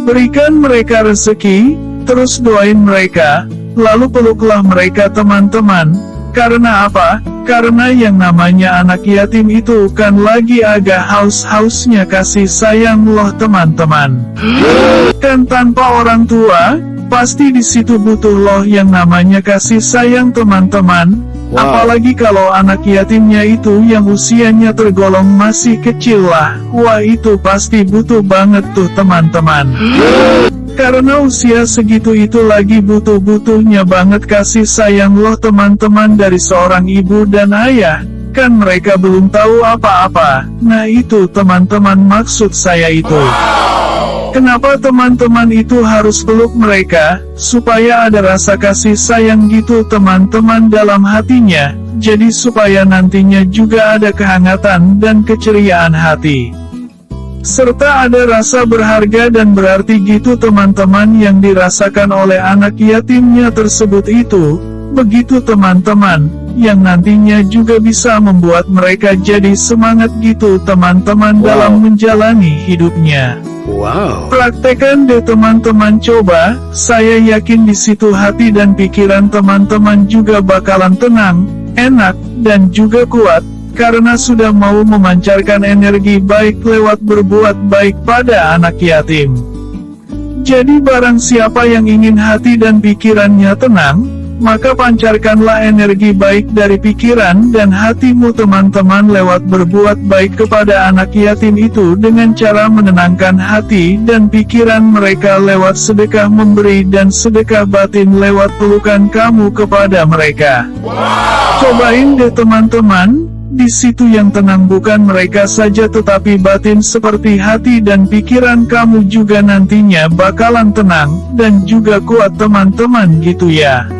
Berikan mereka rezeki, terus doain mereka, lalu peluklah mereka teman-teman. Karena apa? Karena yang namanya anak yatim itu kan lagi agak haus-hausnya kasih sayang loh teman-teman. Kan tanpa orang tua, pasti di situ butuh loh yang namanya kasih sayang teman-teman. Apalagi kalau anak yatimnya itu yang usianya tergolong masih kecil lah. Wah itu pasti butuh banget tuh teman-teman. Karena usia segitu itu lagi butuh-butuhnya banget kasih sayang loh teman-teman dari seorang ibu dan ayah. Kan mereka belum tahu apa-apa. Nah itu teman-teman maksud saya itu. Kenapa teman-teman itu harus peluk mereka? Supaya ada rasa kasih sayang gitu teman-teman dalam hatinya. Jadi supaya nantinya juga ada kehangatan dan keceriaan hati. Serta ada rasa berharga dan berarti gitu teman-teman yang dirasakan oleh anak yatimnya tersebut itu. Begitu teman-teman, yang nantinya juga bisa membuat mereka jadi semangat gitu teman-teman dalam menjalani hidupnya. Praktekan deh teman-teman coba, saya yakin di situ hati dan pikiran teman-teman juga bakalan tenang, enak, dan juga kuat. Karena sudah mau memancarkan energi baik lewat berbuat baik pada anak yatim. Jadi barang siapa yang ingin hati dan pikirannya tenang, maka pancarkanlah energi baik dari pikiran dan hatimu teman-teman lewat berbuat baik kepada anak yatim itu dengan cara menenangkan hati dan pikiran mereka lewat sedekah memberi dan sedekah batin lewat pelukan kamu kepada mereka. Cobain deh teman-teman. Di situ yang tenang bukan mereka saja tetapi batin seperti hati dan pikiran kamu juga nantinya bakalan tenang, dan juga kuat teman-teman gitu ya.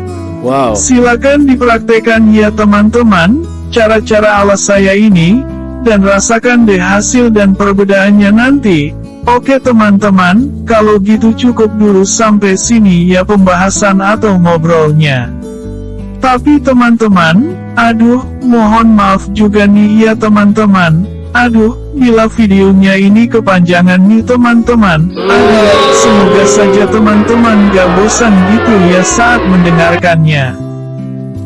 Silakan dipraktekan ya teman-teman, cara-cara ala saya ini, dan rasakan deh hasil dan perbedaannya nanti. Oke teman-teman, kalau gitu cukup dulu sampai sini ya pembahasan atau ngobrolnya. Tapi teman-teman, aduh, mohon maaf juga nih ya teman-teman. Aduh, bila videonya ini kepanjangan nih teman-teman. Aduh, semoga saja teman-teman gak bosan gitu ya saat mendengarkannya.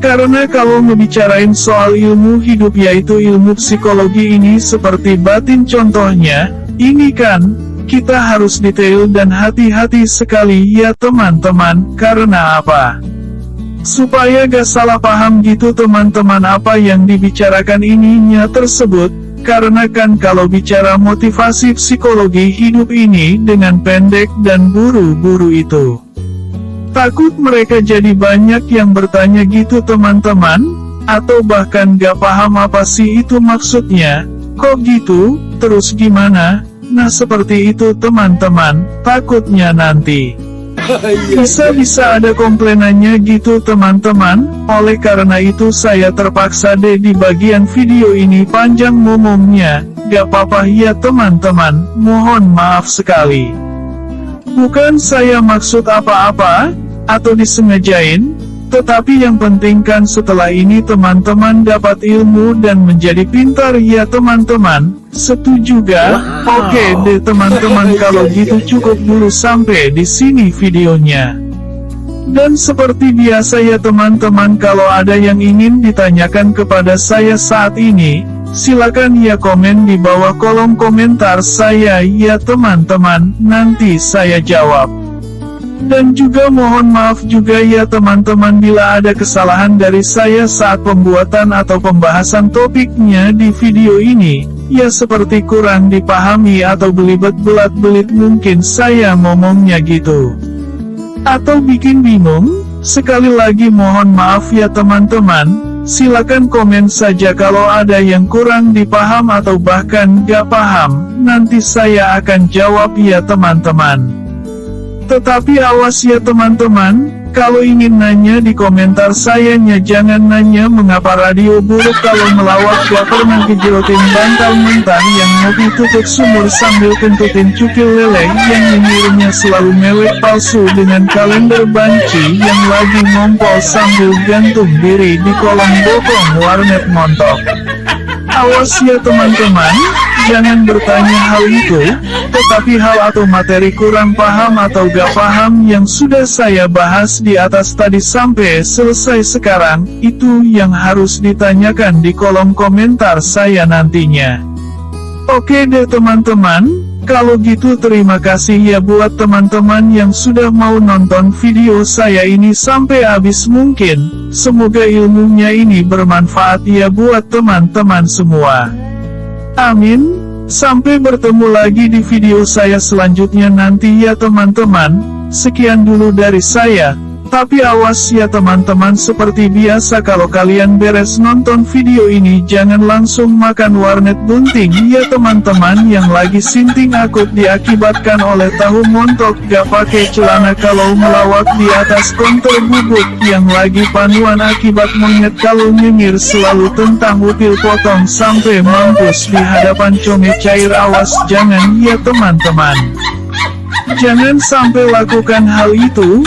Karena kalau ngebicarain soal ilmu hidup yaitu ilmu psikologi ini seperti batin contohnya, ini kan, kita harus detail dan hati-hati sekali ya teman-teman. Karena apa? Supaya gak salah paham gitu teman-teman apa yang dibicarakan ininya tersebut, karena kan kalau bicara motivasi psikologi hidup ini dengan pendek dan buru-buru itu. Takut mereka jadi banyak yang bertanya gitu teman-teman, atau bahkan gak paham apa sih itu maksudnya, kok gitu, terus gimana, nah seperti itu teman-teman, takutnya nanti. Bisa-bisa ada komplainannya gitu teman-teman, oleh karena itu saya terpaksa deh di bagian video ini panjang ngomongnya, gak apa-apa ya teman-teman, mohon maaf sekali. Bukan saya maksud apa-apa, atau disengajain, tetapi yang penting kan setelah ini teman-teman dapat ilmu dan menjadi pintar ya teman-teman. Setuju gak? Oke deh teman-teman kalau gitu cukup dulu sampai di sini videonya. Dan seperti biasa ya teman-teman kalau ada yang ingin ditanyakan kepada saya saat ini, silakan ya komen di bawah kolom komentar saya ya teman-teman, nanti saya jawab. Dan juga mohon maaf juga ya teman-teman bila ada kesalahan dari saya saat pembuatan atau pembahasan topiknya di video ini. Ya seperti kurang dipahami atau belibet belat-belit mungkin saya ngomongnya gitu. Atau bikin bingung? Sekali lagi mohon maaf ya teman-teman. Silakan komen saja kalau ada yang kurang dipaham atau bahkan gak paham. Nanti saya akan jawab ya teman-teman. Tetapi awas ya teman-teman, kalau ingin nanya di komentar sayanya jangan nanya mengapa radio buruk kalau melawak gak pernah kejerotin bantal mentah yang ngopi tutup sumur sambil kentutin cukil lele yang nyengirnya selalu mewek palsu dengan kalender banci yang lagi ngompol sambil gantung diri di kolong bokong warnet montok. Awas ya teman-teman, jangan bertanya hal itu, tetapi hal atau materi kurang paham atau gak paham yang sudah saya bahas di atas tadi sampai selesai sekarang, itu yang harus ditanyakan di kolom komentar saya nantinya. Oke deh teman-teman, kalau gitu terima kasih ya buat teman-teman yang sudah mau nonton video saya ini sampai habis mungkin. Semoga ilmunya ini bermanfaat ya buat teman-teman semua. Amin. Sampai bertemu lagi di video saya selanjutnya nanti ya teman-teman. Sekian dulu dari saya. Tapi awas ya teman-teman, seperti biasa kalau kalian beres nonton video ini jangan langsung makan warnet bunting ya teman-teman, yang lagi sinting akut diakibatkan oleh tahu montok gak pakai celana kalau melawak di atas konter bubuk, yang lagi panuan akibat monyet kalau nyengir selalu tentang upil potong sampai mampus di hadapan comel cair. Awas jangan ya teman-teman. Jangan sampai lakukan hal itu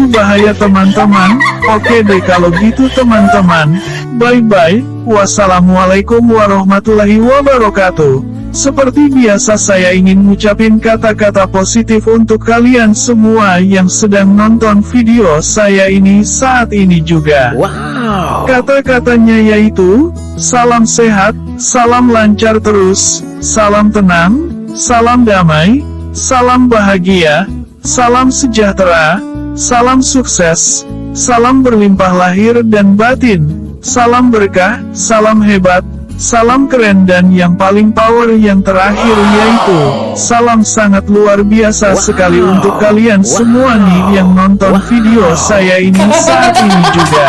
bahaya teman-teman. Oke deh kalau gitu teman-teman, bye-bye, wassalamualaikum warahmatullahi wabarakatuh. Seperti biasa saya ingin ngucapin kata-kata positif untuk kalian semua yang sedang nonton video saya ini saat ini juga. Wow. Kata-katanya yaitu, salam sehat, salam lancar terus, salam tenang, salam damai, salam bahagia, salam sejahtera, salam sukses, salam berlimpah lahir dan batin, salam berkah, salam hebat, salam keren, dan yang paling power yang terakhir yaitu, salam sangat luar biasa sekali untuk kalian semua nih yang nonton video saya ini saat ini juga.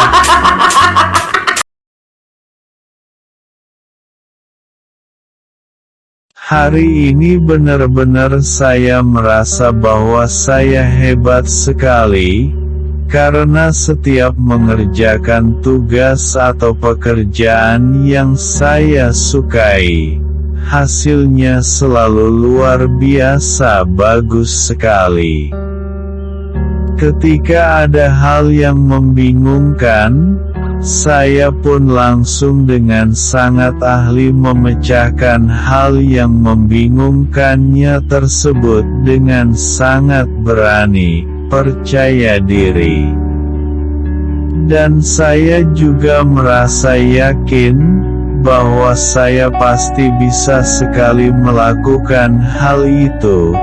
Hari ini benar-benar saya merasa bahwa saya hebat sekali, karena setiap mengerjakan tugas atau pekerjaan yang saya sukai, hasilnya selalu luar biasa bagus sekali. Ketika ada hal yang membingungkan, saya pun langsung dengan sangat ahli memecahkan hal yang membingungkannya tersebut dengan sangat berani, percaya diri. Dan saya juga merasa yakin bahwa saya pasti bisa sekali melakukan hal itu.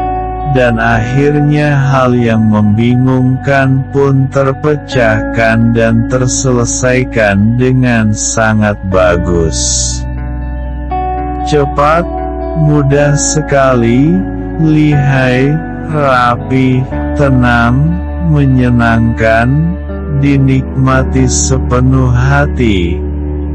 Dan akhirnya hal yang membingungkan pun terpecahkan dan terselesaikan dengan sangat bagus. Cepat, mudah sekali, lihai, rapi, tenang, menyenangkan, dinikmati sepenuh hati,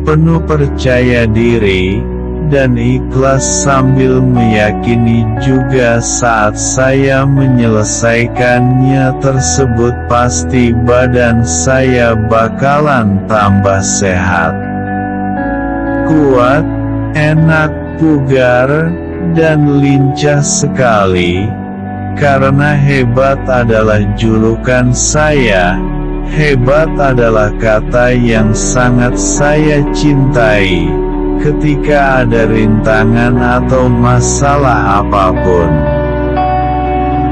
penuh percaya diri, dan ikhlas sambil meyakini juga saat saya menyelesaikannya tersebut pasti badan saya bakalan tambah sehat, kuat, enak, bugar, dan lincah sekali. Karena hebat adalah julukan saya, hebat adalah kata yang sangat saya cintai. Ketika ada rintangan atau masalah apapun,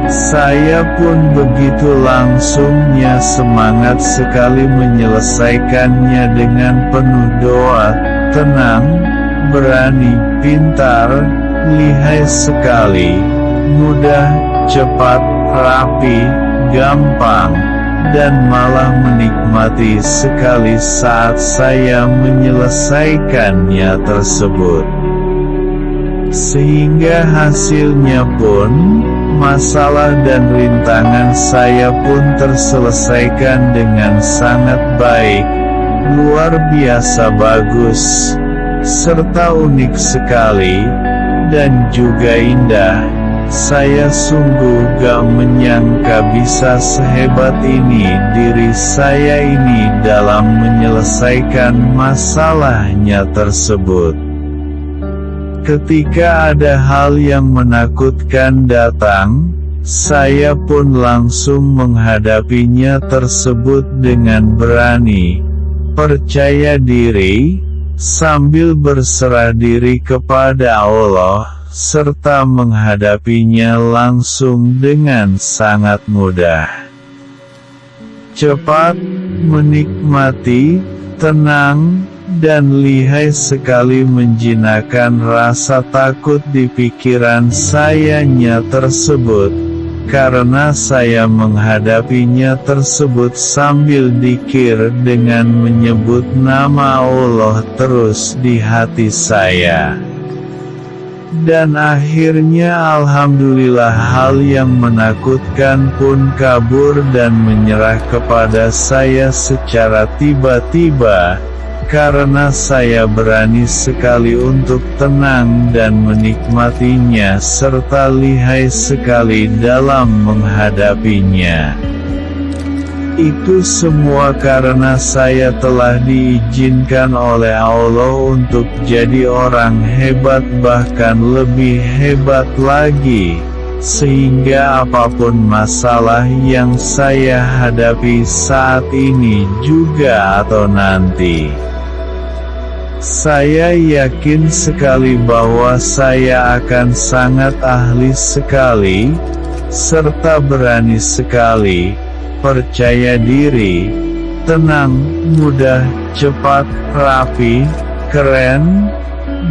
saya pun begitu langsungnya semangat sekali menyelesaikannya dengan penuh doa, tenang, berani, pintar, lihai sekali, mudah, cepat, rapi, gampang, dan malah menikmati sekali saat saya menyelesaikannya tersebut. Sehingga hasilnya pun, masalah dan rintangan saya pun terselesaikan dengan sangat baik, luar biasa bagus, serta unik sekali, dan juga indah. Saya sungguh gak menyangka bisa sehebat ini diri saya ini dalam menyelesaikan masalahnya tersebut. Ketika ada hal yang menakutkan datang, saya pun langsung menghadapinya tersebut dengan berani, percaya diri, sambil berserah diri kepada Allah, serta menghadapinya langsung dengan sangat mudah. Cepat, menikmati, tenang, dan lihai sekali menjinakkan rasa takut di pikiran sayanya tersebut, karena saya menghadapinya tersebut sambil dzikir dengan menyebut nama Allah terus di hati saya. Dan akhirnya alhamdulillah hal yang menakutkan pun kabur dan menyerah kepada saya secara tiba-tiba, karena saya berani sekali untuk tenang dan menikmatinya serta lihai sekali dalam menghadapinya. Itu semua karena saya telah diizinkan oleh Allah untuk jadi orang hebat, bahkan lebih hebat lagi, sehingga apapun masalah yang saya hadapi saat ini juga atau nanti, saya yakin sekali bahwa saya akan sangat ahli sekali, serta berani sekali, percaya diri, tenang, mudah, cepat, rapi, keren,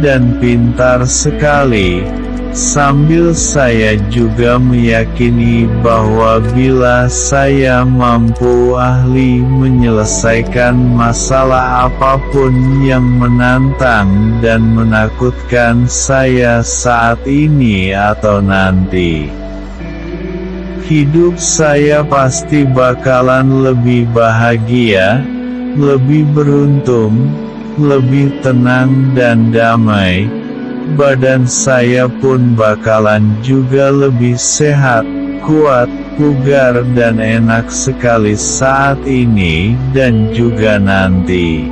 dan pintar sekali. Sambil saya juga meyakini bahwa bila saya mampu ahli menyelesaikan masalah apapun yang menantang dan menakutkan saya saat ini atau nanti, hidup saya pasti bakalan lebih bahagia, lebih beruntung, lebih tenang dan damai. Badan saya pun bakalan juga lebih sehat, kuat, bugar dan enak sekali saat ini dan juga nanti.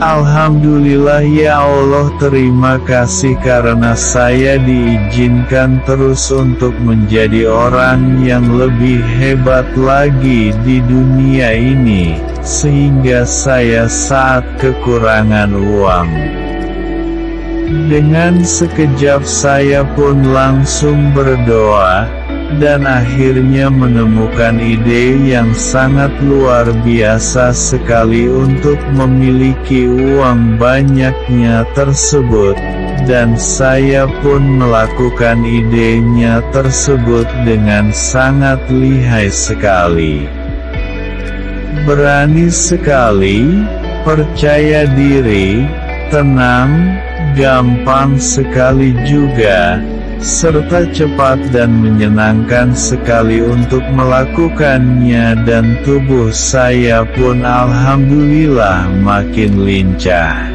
Alhamdulillah ya Allah, terima kasih karena saya diizinkan terus untuk menjadi orang yang lebih hebat lagi di dunia ini, sehingga saya saat kekurangan uang, dengan sekejap saya pun langsung berdoa, dan akhirnya menemukan ide yang sangat luar biasa sekali untuk memiliki uang banyaknya tersebut, dan saya pun melakukan idenya tersebut dengan sangat lihai sekali. Berani sekali, percaya diri, tenang, gampang sekali juga, serta cepat dan menyenangkan sekali untuk melakukannya, dan tubuh saya pun alhamdulillah makin lincah,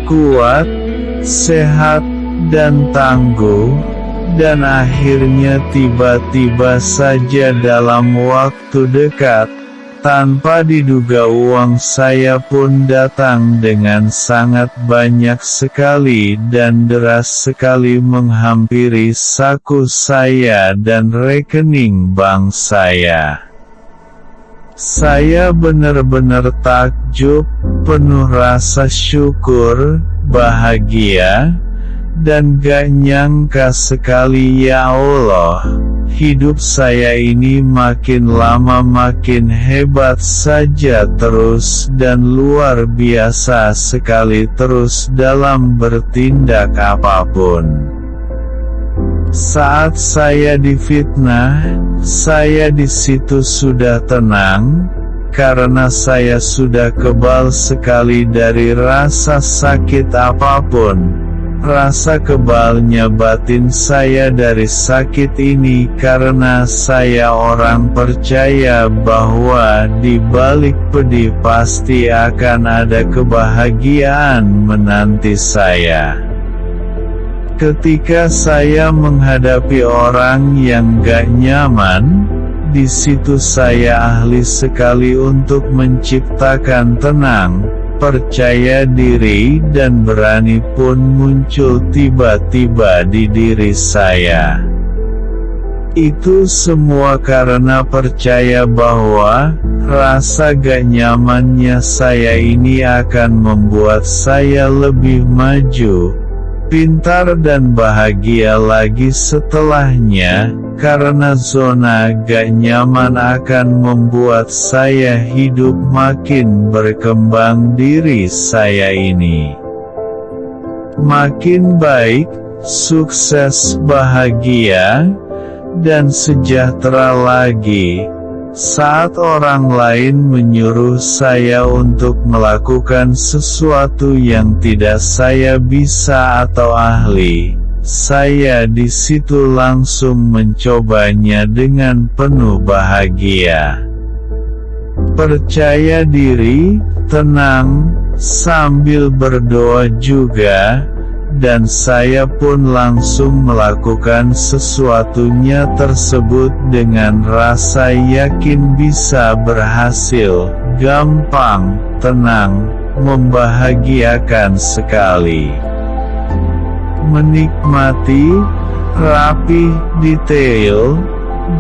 kuat, sehat, dan tangguh. Dan akhirnya tiba-tiba saja dalam waktu dekat, tanpa diduga uang saya pun datang dengan sangat banyak sekali dan deras sekali menghampiri saku saya dan rekening bank saya. Saya benar-benar takjub, penuh rasa syukur, bahagia, dan gak nyangka sekali ya Allah. Hidup saya ini makin lama makin hebat saja terus dan luar biasa sekali terus dalam bertindak apapun. Saat saya difitnah, saya di situ sudah tenang, karena saya sudah kebal sekali dari rasa sakit apapun. Rasa kebalnya batin saya dari sakit ini karena saya orang percaya bahwa di balik pedih pasti akan ada kebahagiaan menanti saya. Ketika saya menghadapi orang yang gak nyaman, di situ saya ahli sekali untuk menciptakan tenang, percaya diri dan berani pun muncul tiba-tiba di diri saya. Itu semua karena percaya bahwa rasa gak nyamannya saya ini akan membuat saya lebih maju, pintar dan bahagia lagi setelahnya, karena zona gak nyaman akan membuat saya hidup makin berkembang diri saya ini. Makin baik, sukses, bahagia, dan sejahtera lagi. Saat orang lain menyuruh saya untuk melakukan sesuatu yang tidak saya bisa atau ahli, saya di situ langsung mencobanya dengan penuh bahagia. Percaya diri, tenang, sambil berdoa juga, dan saya pun langsung melakukan sesuatunya tersebut dengan rasa yakin bisa berhasil, gampang, tenang, membahagiakan sekali. Menikmati, rapi, detail,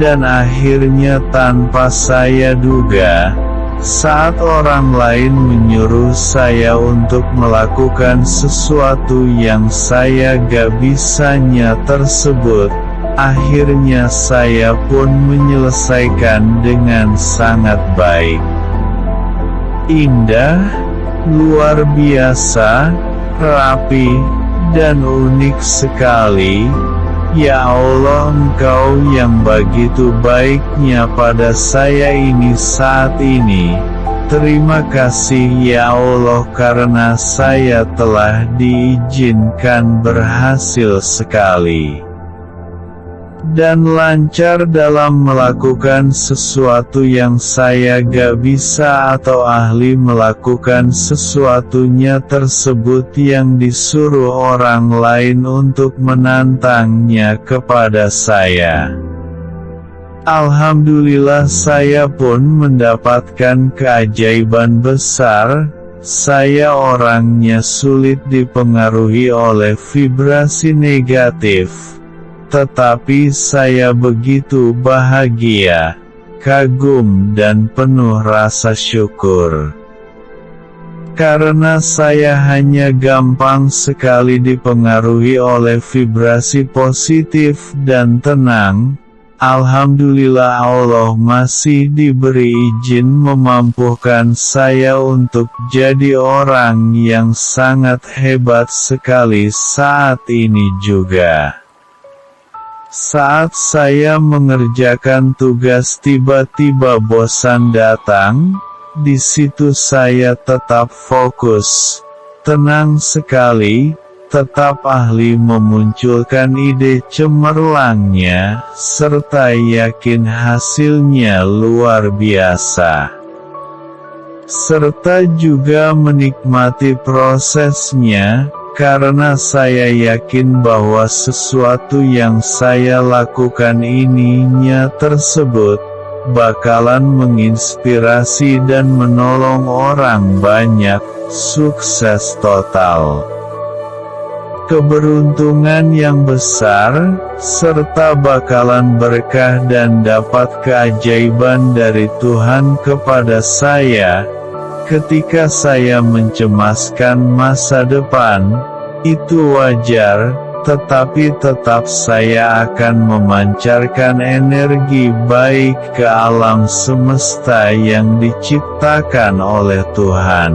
dan akhirnya tanpa saya duga, saat orang lain menyuruh saya untuk melakukan sesuatu yang saya gak bisanya tersebut, akhirnya saya pun menyelesaikan dengan sangat baik. Indah, luar biasa, rapi, dan unik sekali. Ya Allah, Engkau yang begitu baiknya pada saya ini saat ini. Terima kasih ya Allah karena saya telah diizinkan berhasil sekali dan lancar dalam melakukan sesuatu yang saya gak bisa atau ahli melakukan sesuatunya tersebut yang disuruh orang lain untuk menantangnya kepada saya. Alhamdulillah saya pun mendapatkan keajaiban besar. Saya orangnya sulit dipengaruhi oleh vibrasi negatif. Tetapi saya begitu bahagia, kagum dan penuh rasa syukur. Karena saya hanya gampang sekali dipengaruhi oleh vibrasi positif dan tenang, alhamdulillah Allah masih diberi izin memampukan saya untuk jadi orang yang sangat hebat sekali saat ini juga. Saat saya mengerjakan tugas tiba-tiba bosan datang, di situ saya tetap fokus, tenang sekali, tetap ahli memunculkan ide cemerlangnya, serta yakin hasilnya luar biasa. Serta juga menikmati prosesnya, karena saya yakin bahwa sesuatu yang saya lakukan ininya tersebut bakalan menginspirasi dan menolong orang banyak, sukses total. Keberuntungan yang besar, serta bakalan berkah dan dapat keajaiban dari Tuhan kepada saya. Ketika saya mencemaskan masa depan, itu wajar, tetapi tetap saya akan memancarkan energi baik ke alam semesta yang diciptakan oleh Tuhan.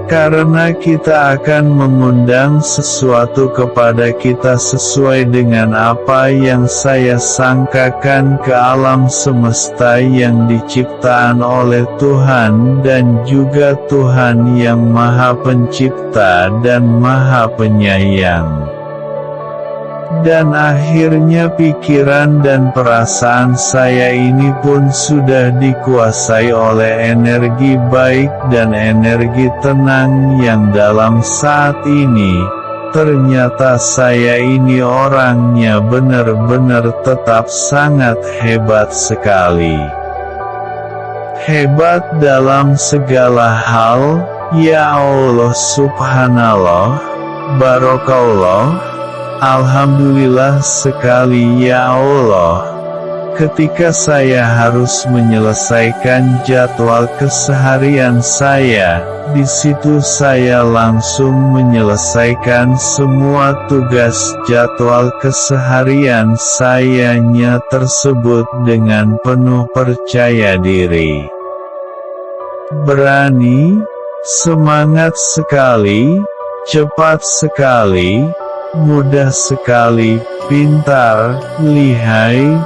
Karena kita akan mengundang sesuatu kepada kita sesuai dengan apa yang saya sangkakan ke alam semesta yang diciptaan oleh Tuhan dan juga Tuhan yang Maha Pencipta dan Maha Penyayang. Dan akhirnya pikiran dan perasaan saya ini pun sudah dikuasai oleh energi baik dan energi tenang yang dalam saat ini, ternyata saya ini orangnya benar-benar tetap sangat hebat sekali. Hebat dalam segala hal, ya Allah subhanallah, barokallah. Alhamdulillah sekali ya Allah. Ketika saya harus menyelesaikan jadwal keseharian saya, di situ saya langsung menyelesaikan semua tugas jadwal keseharian sayanya tersebut dengan penuh percaya diri. Berani, semangat sekali, cepat sekali, mudah sekali, pintar, lihai,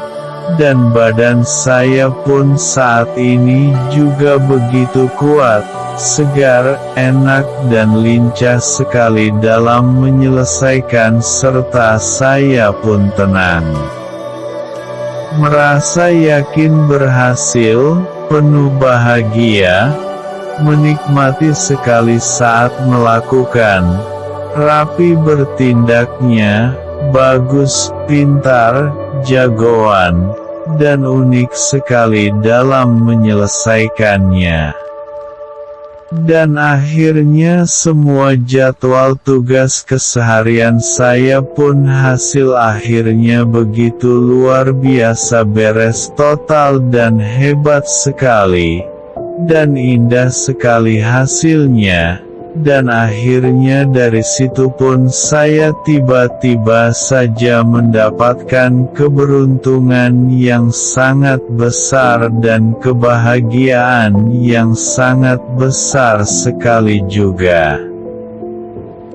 dan badan saya pun saat ini juga begitu kuat, segar, enak dan lincah sekali dalam menyelesaikan serta saya pun tenang. Merasa yakin berhasil, penuh bahagia, menikmati sekali saat melakukan. Rapi bertindaknya, bagus, pintar, jagoan, dan unik sekali dalam menyelesaikannya. Dan akhirnya semua jadwal tugas keseharian saya pun hasil akhirnya begitu luar biasa beres total dan hebat sekali. Dan indah sekali hasilnya. Dan akhirnya dari situ pun saya tiba-tiba saja mendapatkan keberuntungan yang sangat besar dan kebahagiaan yang sangat besar sekali juga.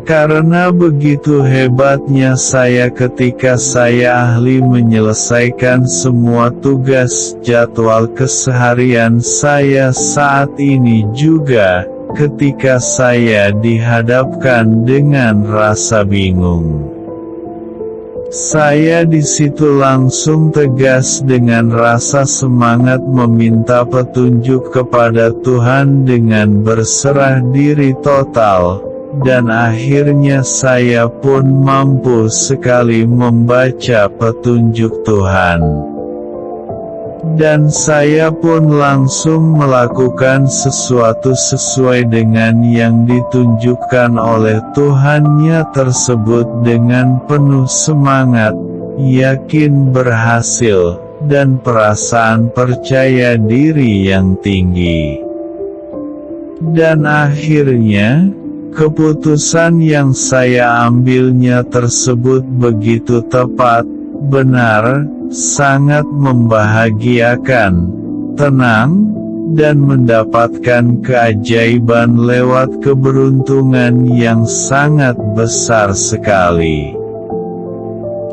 Karena begitu hebatnya saya ketika saya ahli menyelesaikan semua tugas jadwal keseharian saya saat ini juga, ketika saya dihadapkan dengan rasa bingung. Saya di situ langsung tegas dengan rasa semangat meminta petunjuk kepada Tuhan dengan berserah diri total, dan akhirnya saya pun mampu sekali membaca petunjuk Tuhan. Dan saya pun langsung melakukan sesuatu sesuai dengan yang ditunjukkan oleh Tuhannya tersebut dengan penuh semangat, yakin berhasil, dan perasaan percaya diri yang tinggi. Dan akhirnya, keputusan yang saya ambilnya tersebut begitu tepat, benar, sangat membahagiakan, tenang, dan mendapatkan keajaiban lewat keberuntungan yang sangat besar sekali.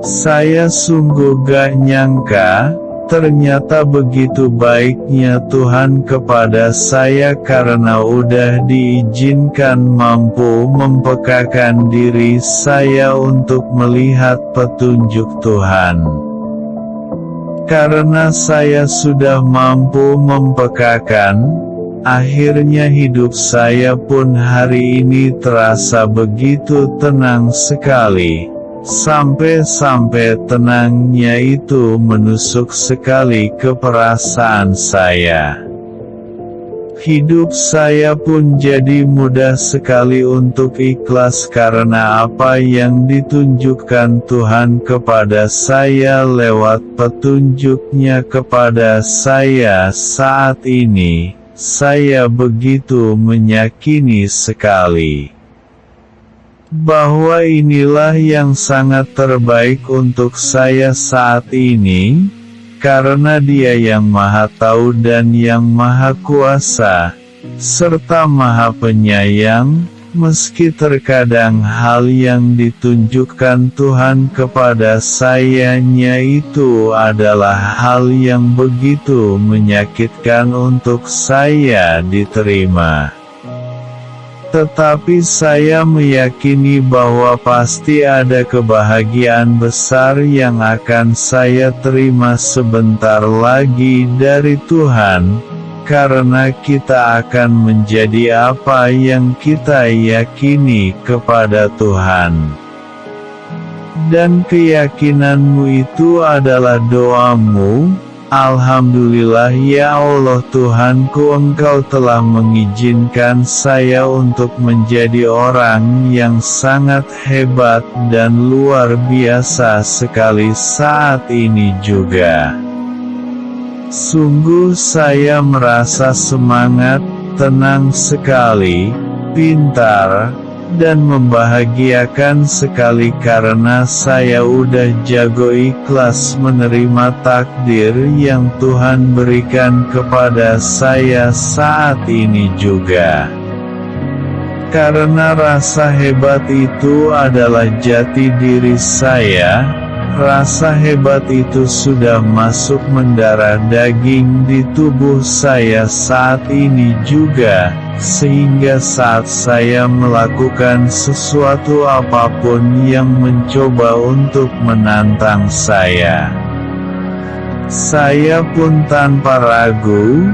Saya sungguh gak nyangka, ternyata begitu baiknya Tuhan kepada saya karena udah diizinkan mampu mempekakan diri saya untuk melihat petunjuk Tuhan. Karena saya sudah mampu mempekakan, akhirnya hidup saya pun hari ini terasa begitu tenang sekali. Sampai-sampai tenangnya itu menusuk sekali ke perasaan saya. Hidup saya pun jadi mudah sekali untuk ikhlas karena apa yang ditunjukkan Tuhan kepada saya lewat petunjuknya kepada saya saat ini. Saya begitu meyakini sekali bahwa inilah yang sangat terbaik untuk saya saat ini, karena Dia yang Maha Tahu dan yang Maha Kuasa, serta Maha Penyayang, meski terkadang hal yang ditunjukkan Tuhan kepada sayanya itu adalah hal yang begitu menyakitkan untuk saya diterima. Tetapi saya meyakini bahwa pasti ada kebahagiaan besar yang akan saya terima sebentar lagi dari Tuhan, karena kita akan menjadi apa yang kita yakini kepada Tuhan. Dan keyakinanmu itu adalah doamu. Alhamdulillah ya Allah Tuhanku, Engkau telah mengizinkan saya untuk menjadi orang yang sangat hebat dan luar biasa sekali saat ini juga. Sungguh saya merasa semangat, tenang sekali, pintar, dan membahagiakan sekali karena saya udah jago ikhlas menerima takdir yang Tuhan berikan kepada saya saat ini juga. Karena rasa hebat itu adalah jati diri saya, rasa hebat itu sudah masuk mendarah daging di tubuh saya saat ini juga. Sehingga saat saya melakukan sesuatu apapun yang mencoba untuk menantang saya pun tanpa ragu,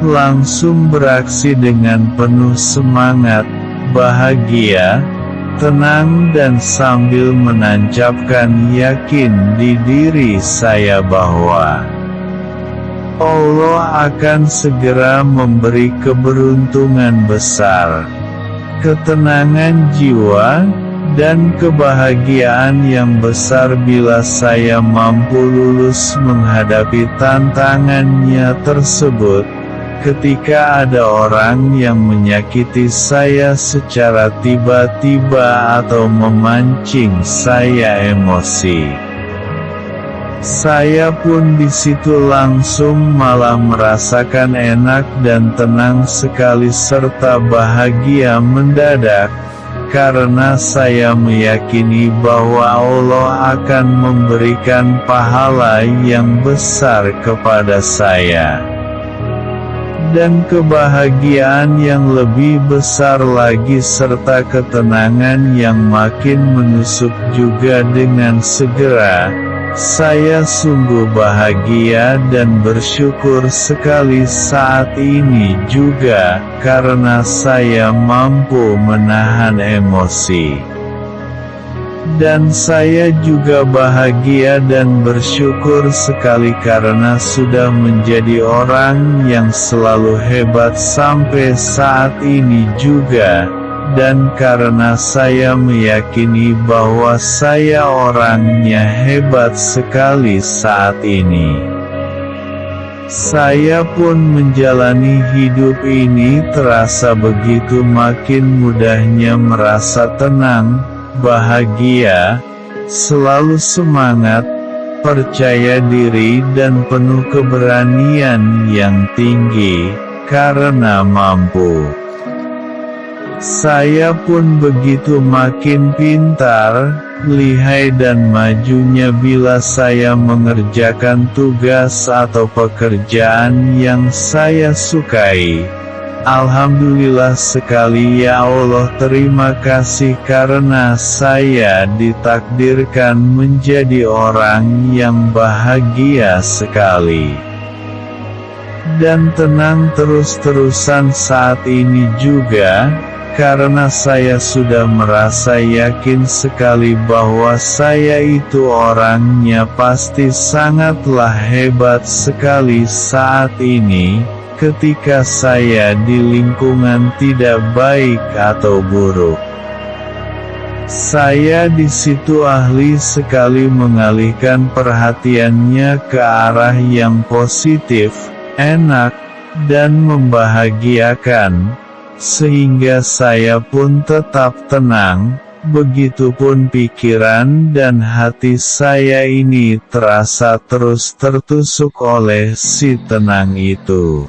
langsung beraksi dengan penuh semangat, bahagia, tenang dan sambil menancapkan yakin di diri saya bahwa Allah akan segera memberi keberuntungan besar, ketenangan jiwa, dan kebahagiaan yang besar bila saya mampu lulus menghadapi tantangannya tersebut. Ketika ada orang yang menyakiti saya secara tiba-tiba atau memancing saya emosi, saya pun di situ langsung malah merasakan enak dan tenang sekali serta bahagia mendadak, karena saya meyakini bahwa Allah akan memberikan pahala yang besar kepada saya. Dan kebahagiaan yang lebih besar lagi serta ketenangan yang makin menusuk juga dengan segera. Saya sungguh bahagia dan bersyukur sekali saat ini juga, karena saya mampu menahan emosi. Dan saya juga bahagia dan bersyukur sekali karena sudah menjadi orang yang selalu hebat sampai saat ini juga. Dan karena saya meyakini bahwa saya orangnya hebat sekali saat ini, saya pun menjalani hidup ini terasa begitu makin mudahnya merasa tenang, bahagia, selalu semangat, percaya diri dan penuh keberanian yang tinggi, karena mampu. Saya pun begitu makin pintar, lihai dan majunya bila saya mengerjakan tugas atau pekerjaan yang saya sukai. Alhamdulillah sekali ya Allah, terima kasih karena saya ditakdirkan menjadi orang yang bahagia sekali. Dan tenang terus-terusan saat ini juga, karena saya sudah merasa yakin sekali bahwa saya itu orangnya pasti sangatlah hebat sekali saat ini, ketika saya di lingkungan tidak baik atau buruk. Saya di situ ahli sekali mengalihkan perhatiannya ke arah yang positif, enak, dan membahagiakan. Sehingga saya pun tetap tenang, begitupun pikiran dan hati saya ini terasa terus tertusuk oleh si tenang itu.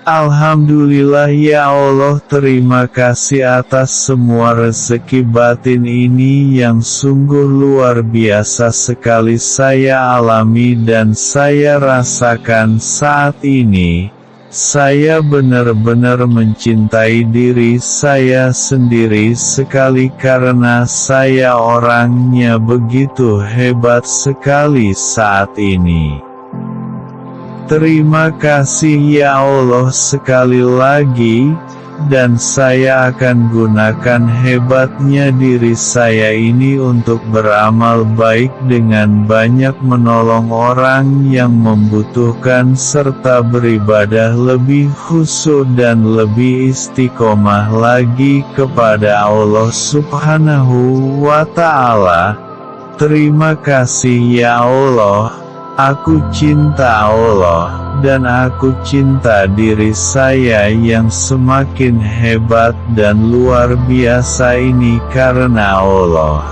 Alhamdulillah ya Allah, terima kasih atas semua rezeki batin ini yang sungguh luar biasa sekali saya alami dan saya rasakan saat ini. Saya benar-benar mencintai diri saya sendiri sekali karena saya orangnya begitu hebat sekali saat ini. Terima kasih ya Allah sekali lagi, dan saya akan gunakan hebatnya diri saya ini untuk beramal baik dengan banyak menolong orang yang membutuhkan serta beribadah lebih khusyuk dan lebih istiqomah lagi kepada Allah Subhanahu wa Ta'ala. Terima kasih ya Allah. Aku cinta Allah, dan aku cinta diri saya yang semakin hebat dan luar biasa ini karena Allah.